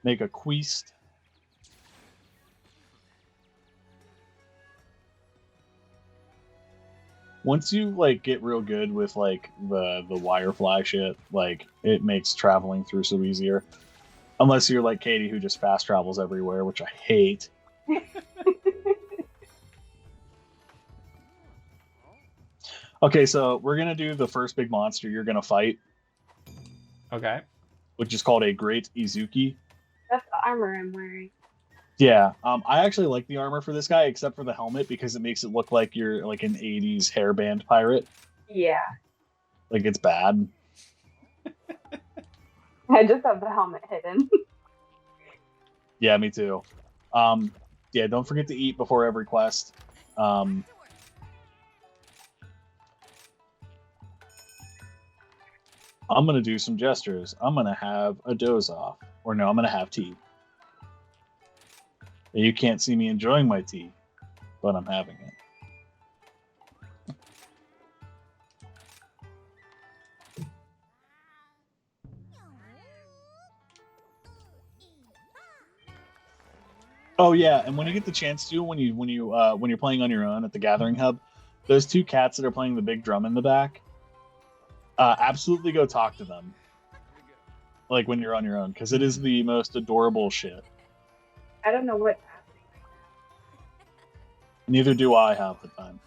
make a quest. Once you like get real good with like the wirefly shit, like it makes traveling through so easier. Unless you're like Katie, who just fast travels everywhere, which I hate. Okay, so we're gonna do the first big monster you're gonna fight. Okay. Which is called a Great Izuki. That's the armor I'm wearing. Yeah, I actually like the armor for this guy, except for the helmet, because it makes it look like you're like an 80s hairband pirate. Yeah. Like, it's bad. I just have the helmet hidden. Yeah, me too. Yeah, don't forget to eat before every quest. I'm going to do some gestures. I'm going to have a doze off. Or no, I'm going to have tea. You can't see me enjoying my tea, but I'm having it. Oh yeah, and when you get the chance to, when you're playing on your own at the Gathering Hub, those two cats that are playing the big drum in the back, absolutely go talk to them. Like when you're on your own, because it is the most adorable shit. I don't know what's happening. Neither do I half the time.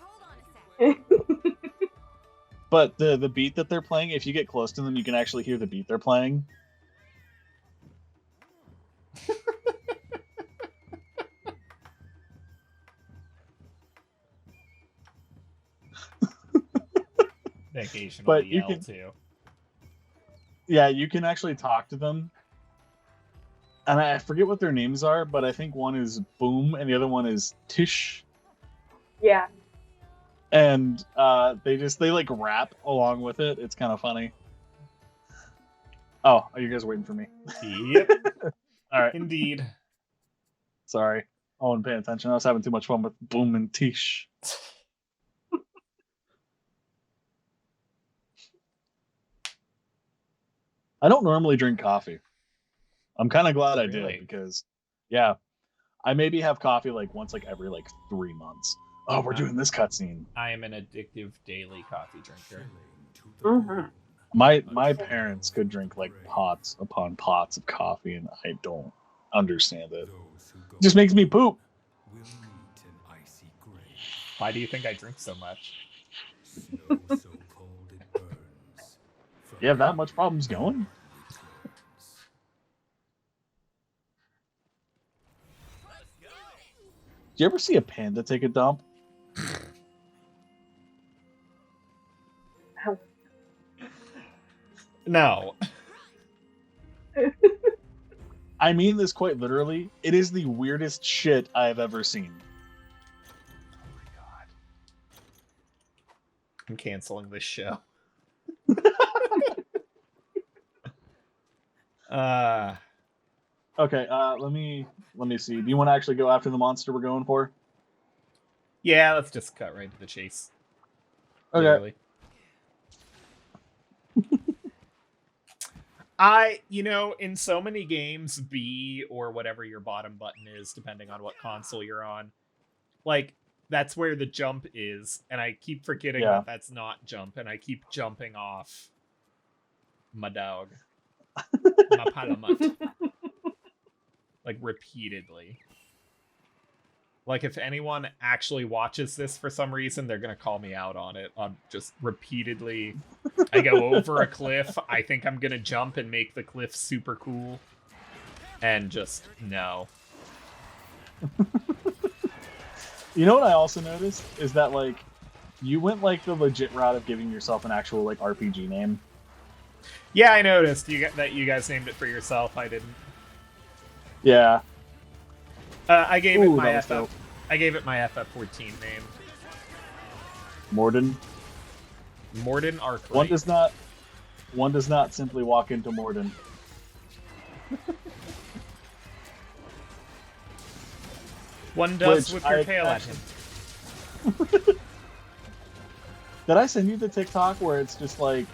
But the beat that they're playing, if you get close to them, you can actually hear the beat they're playing. But you can too. Yeah, you can actually talk to them. And I forget what their names are, but I think one is Boom and the other one is Tish. Yeah. And they like rap along with it. It's kind of funny. Oh, are you guys waiting for me? Yep. All right. Indeed. Sorry. I wasn't paying attention. I was having too much fun with Boom and Tish. I don't normally drink coffee. I'm kind of glad I did because, yeah, I maybe have coffee like once like every like 3 months. Oh, we're doing this cutscene. I am an addictive daily coffee drinker. Mm-hmm. My parents could drink like pots upon pots of coffee, and I don't understand it. It just makes me poop. Why do you think I drink so much? You have that much problems going? Do you ever see a panda take a dump? No. I mean this quite literally. It is the weirdest shit I've ever seen. Oh my god. I'm canceling this show. Okay, let me see. Do you want to actually go after the monster we're going for? Yeah, let's just cut right to the chase. Okay. Literally. In so many games, B or whatever your bottom button is, depending on what console you're on, like, that's where the jump is, and I keep forgetting that that's not jump, and I keep jumping off my dog. My palamut. Like, repeatedly. Like, if anyone actually watches this for some reason, they're gonna call me out on it. On just repeatedly, I go over a cliff, I think I'm gonna jump and make the cliff super cool, and just, no. You know what I also noticed? Is that, like, you went, like, the legit route of giving yourself an actual, like, RPG name. Yeah, I noticed that you guys named it for yourself. I didn't. Yeah. I gave it my FF. I gave it my FF14 name. Morden. Morden Arc. One does not simply walk into Morden. One does with your tail at him. Did I send you the TikTok where it's just like,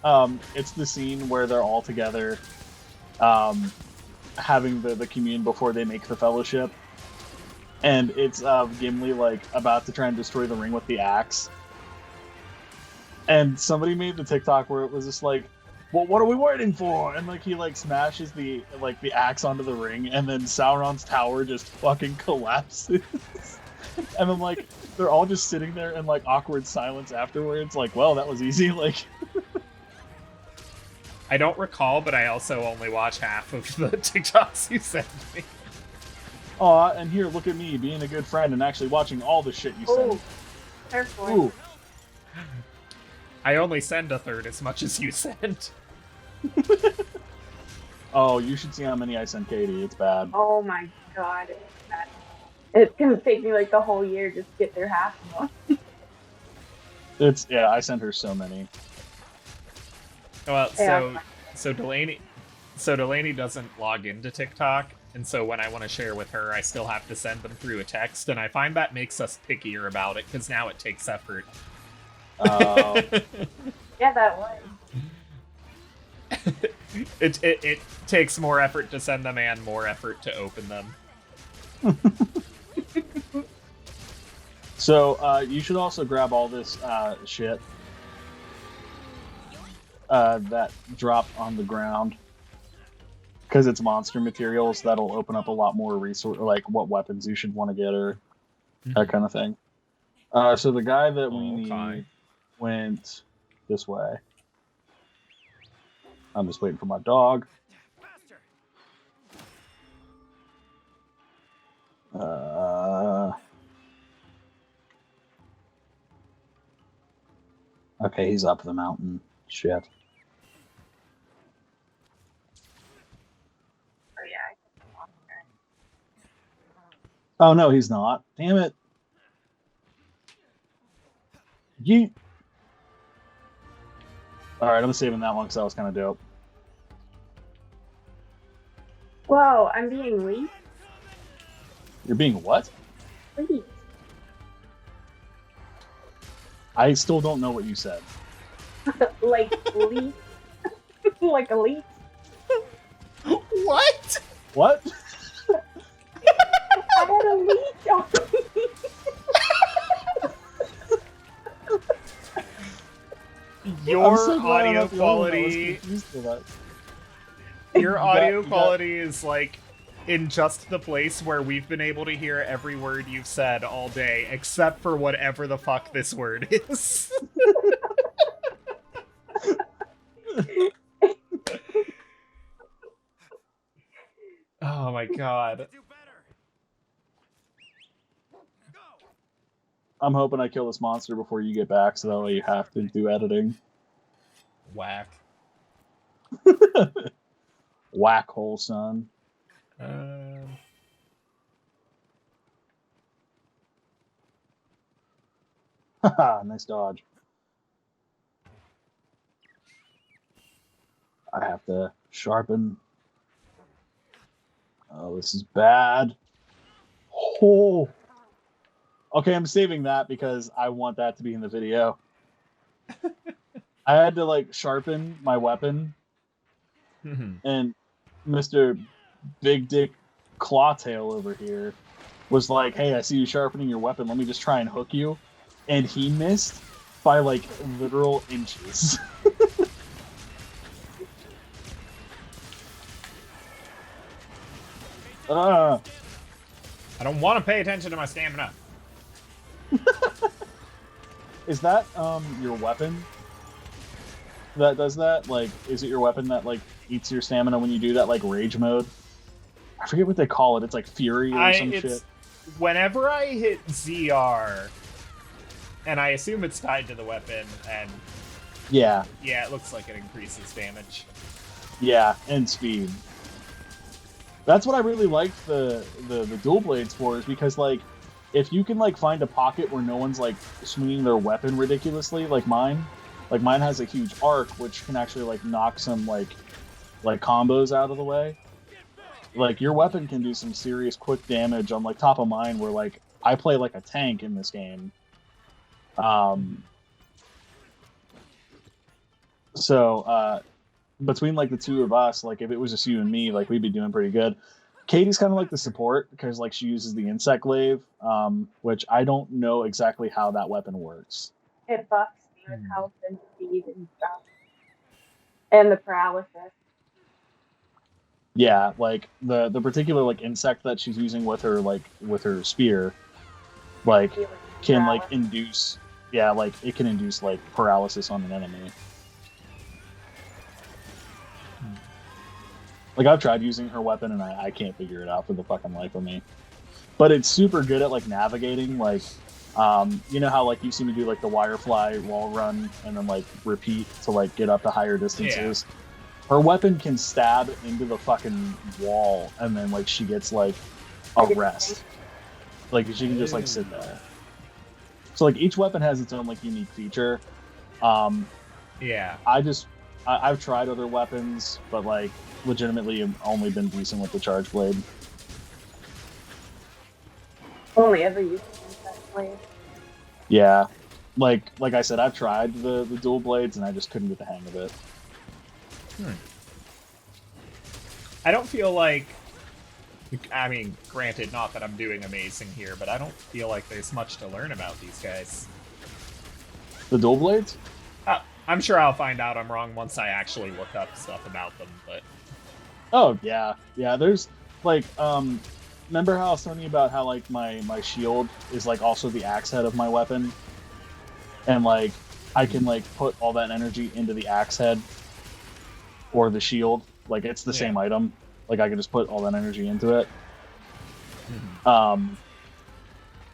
it's the scene where they're all together, having the commune before they make the fellowship, and it's Gimli like about to try and destroy the ring with the axe, and somebody made the TikTok where it was just like, well, what are we waiting for? And like he like smashes the axe onto the ring, and then Sauron's tower just fucking collapses. And then like they're all just sitting there in like awkward silence afterwards, like, well, that was easy. Like, I don't recall, but I also only watch half of the TikToks you sent me. aw, and here, look at me being a good friend and actually watching all the shit you send. Ooh, careful. Ooh. I only send a third as much as you send. Oh, you should see how many I sent Katie. It's bad. Oh my god, it's bad. It's gonna take me like the whole year just to get through half of them. It's I sent her so many. Well, Yeah. so Delaney doesn't log into TikTok, and so when I want to share with her, I still have to send them through a text, and I find that makes us pickier about it because now it takes effort. Oh. Yeah, that was. It takes more effort to send them and more effort to open them. So you should also grab all this shit that drop on the ground, because it's monster materials that'll open up a lot more resource, like what weapons you should want to get or that kind of thing. So the guy that we need went this way. I'm just waiting for my dog. Okay, he's up the mountain. Shit. Oh yeah. Oh no, he's not. Damn it. You. Alright, I'm saving that one because that was kind of dope. Whoa, I'm being leaked. You're being what? Leaked. I still don't know what you said. Like leaked. Like a leak. What? What? I had a leak on me. Your so glad I'm audio not the only one that was quality. confused for that. Your audio You got- quality is like in just the place where we've been able to hear every word you've said all day, except for whatever the fuck this word is. Oh my god. I'm hoping I kill this monster before you get back, so that way you have to do editing. Whack. Whack hole, son. Haha, nice dodge. I have to sharpen. Oh, this is bad. Oh. Okay, I'm saving that because I want that to be in the video. I had to like sharpen my weapon, and Mr. Big Dick Clawtail over here was like, "Hey, I see you sharpening your weapon. Let me just try and hook you." And he missed by like literal inches. I don't want to pay attention to my stamina. Is that your weapon that does that? Like, is it your weapon that like eats your stamina when you do that like rage mode? I forget what they call it. It's like Fury or some shit. Whenever I hit ZR, and I assume it's tied to the weapon, and yeah, it looks like it increases damage. Yeah, and speed. That's what I really liked the dual blades for, is because like if you can like find a pocket where no one's like swinging their weapon ridiculously, like mine has a huge arc which can actually like knock some like combos out of the way. Like your weapon can do some serious quick damage on like top of mine where like I play like a tank in this game. So between like the two of us, like if it was just you and me, like we'd be doing pretty good. Katie's kind of like the support because like she uses the insect glaive, which I don't know exactly how that weapon works. It buffs you with health and speed and stuff, and the paralysis. Yeah, like the particular like insect that she's using with her spear, like can like induce, yeah, like it can induce like paralysis on an enemy. Like I've tried using her weapon and I can't figure it out for the fucking life of me. But it's super good at like navigating, like you know how like you seem to do like the wirefly wall run and then like repeat to like get up to higher distances. Yeah. Her weapon can stab into the fucking wall and then like she gets like a rest. Like she can just like sit there. So like each weapon has its own like unique feature. Yeah. I've tried other weapons, but like legitimately have only been decent with the charge blade. Only ever used the blade. Yeah. Like I said, I've tried the dual blades and I just couldn't get the hang of it. I don't feel like, I mean, granted, not that I'm doing amazing here, but I don't feel like there's much to learn about these guys. The dual blades? I'm sure I'll find out I'm wrong once I actually look up stuff about them, but... Oh, yeah. Yeah, there's, like, remember how I was telling you about how, like, my shield is, like, also the axe head of my weapon? And, like, I can, like, put all that energy into the axe head or the shield. Like, it's the same item. Like, I can just put all that energy into it.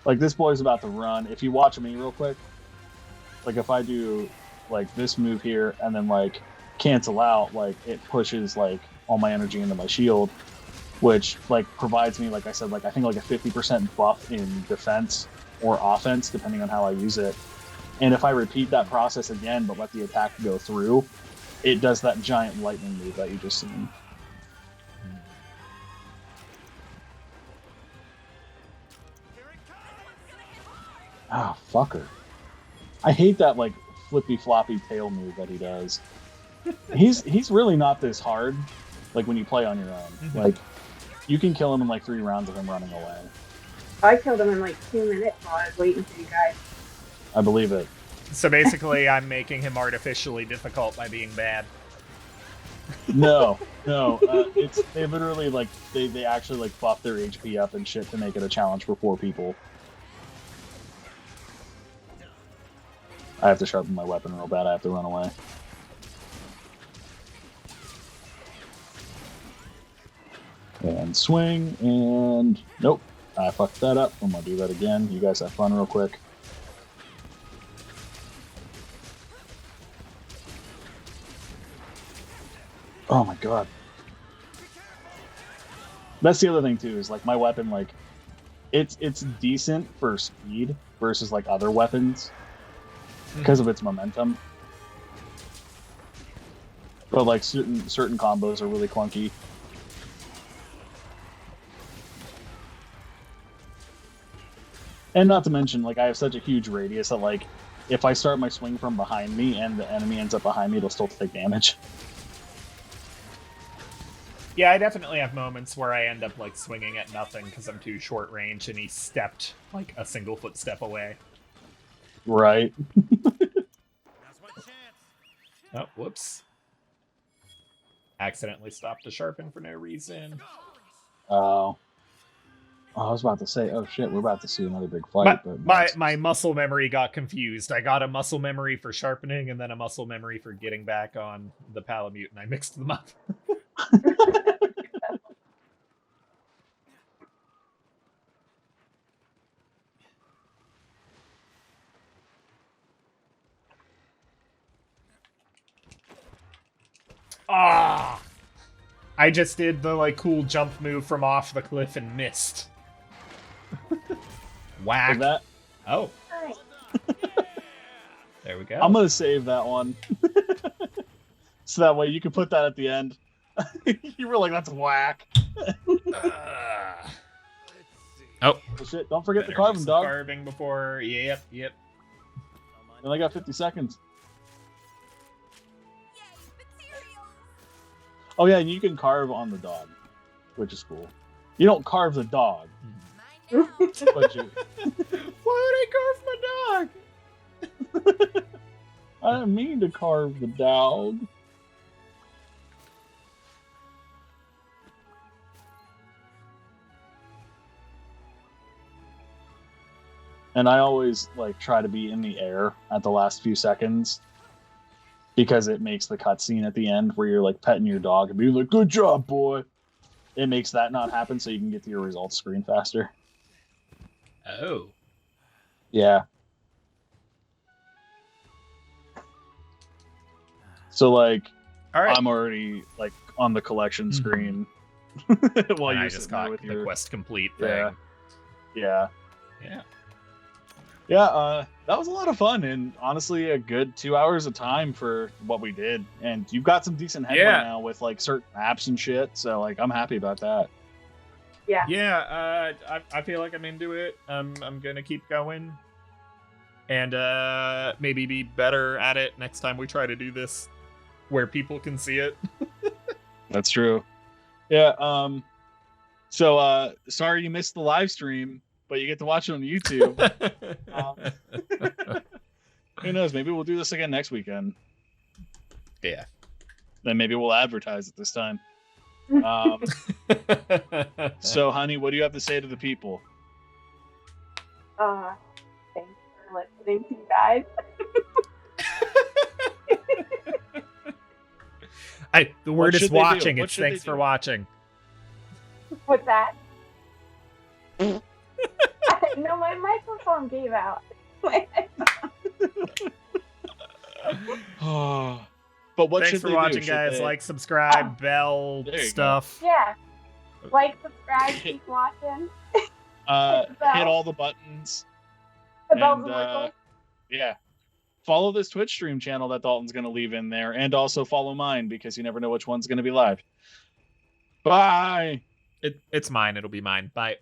Like, this boy's about to run. If you watch me real quick, like, if I do... like this move here and then like cancel out, like it pushes like all my energy into my shield, which like provides me, like I said, like I think like a 50% buff in defense or offense depending on how I use it. And if I repeat that process again but let the attack go through, it does that giant lightning move that you just seen. Ah, fucker. I hate that like flippy floppy tail move that he does. He's really not this hard, like when you play on your own. Like you can kill him in like 3 rounds of him running away. I killed him in like 2 minutes while I was waiting for you guys. I believe it. So basically I'm making him artificially difficult by being bad. No. It's they literally like they actually like buff their HP up and shit to make it a challenge for 4 people. I have to sharpen my weapon real bad. I have to run away. And swing, and nope. I fucked that up. I'm gonna do that again. You guys have fun real quick. Oh my god. That's the other thing too, is like my weapon, like it's decent for speed versus like other weapons. Because of its momentum. But like certain combos are really clunky. And not to mention, like I have such a huge radius that like if I start my swing from behind me and the enemy ends up behind me, it'll still take damage. Yeah, I definitely have moments where I end up like swinging at nothing because I'm too short range and he stepped like a single footstep away. Right. Oh, whoops. Accidentally stopped a sharpen for no reason. Oh. I was about to say, oh shit, we're about to see another big fight. My muscle memory got confused. I got a muscle memory for sharpening and then a muscle memory for getting back on the Palamute, and I mixed them up. Ah! I just did the like cool jump move from off the cliff and missed. Whack. Like that? Oh. There we go. I'm gonna save that one. So that way you can put that at the end. You were like, that's whack. Let's see. Oh, shit! Don't forget to better carve do them, some dog. carving before. Yep. And I got 50 seconds. Yay, materials! Oh yeah, and you can carve on the dog, which is cool. You don't carve the dog, Mine now. but you. Why would I carve my dog? I didn't mean to carve the dog. And I always like try to be in the air at the last few seconds because it makes the cutscene at the end where you're like petting your dog and being like, "Good job, boy." It makes that not happen so you can get to your results screen faster. Oh. Yeah. So like, All right. I'm already like on the collection screen while And I you're just sitting there got with the your quest complete thing. Yeah. Yeah. That was a lot of fun and honestly a good 2 hours of time for what we did. And you've got some decent headway now with like certain maps and shit. So like I'm happy about that. Yeah. I feel like I'm into it. I'm gonna keep going, and maybe be better at it next time we try to do this, where people can see it. That's true. Yeah. So sorry you missed the live stream, but you get to watch it on YouTube. Who knows? Maybe we'll do this again next weekend. Yeah. Then maybe we'll advertise it this time. So, honey, what do you have to say to the people? Thanks for listening to you guys. The word What is should they do? watching. What It's should they thanks do? for watching. What's that? No, my microphone gave out. But what Thanks should for they do? watching, Should guys. they- Like, subscribe, bell, There you go. stuff. Yeah. Like, subscribe, keep watching. hit bell. all the buttons. The bells And and whistles. yeah, follow this Twitch stream channel that Dalton's going to leave in there, and also follow mine because you never know which one's going to be live. Bye. It's mine. It'll be mine. Bye.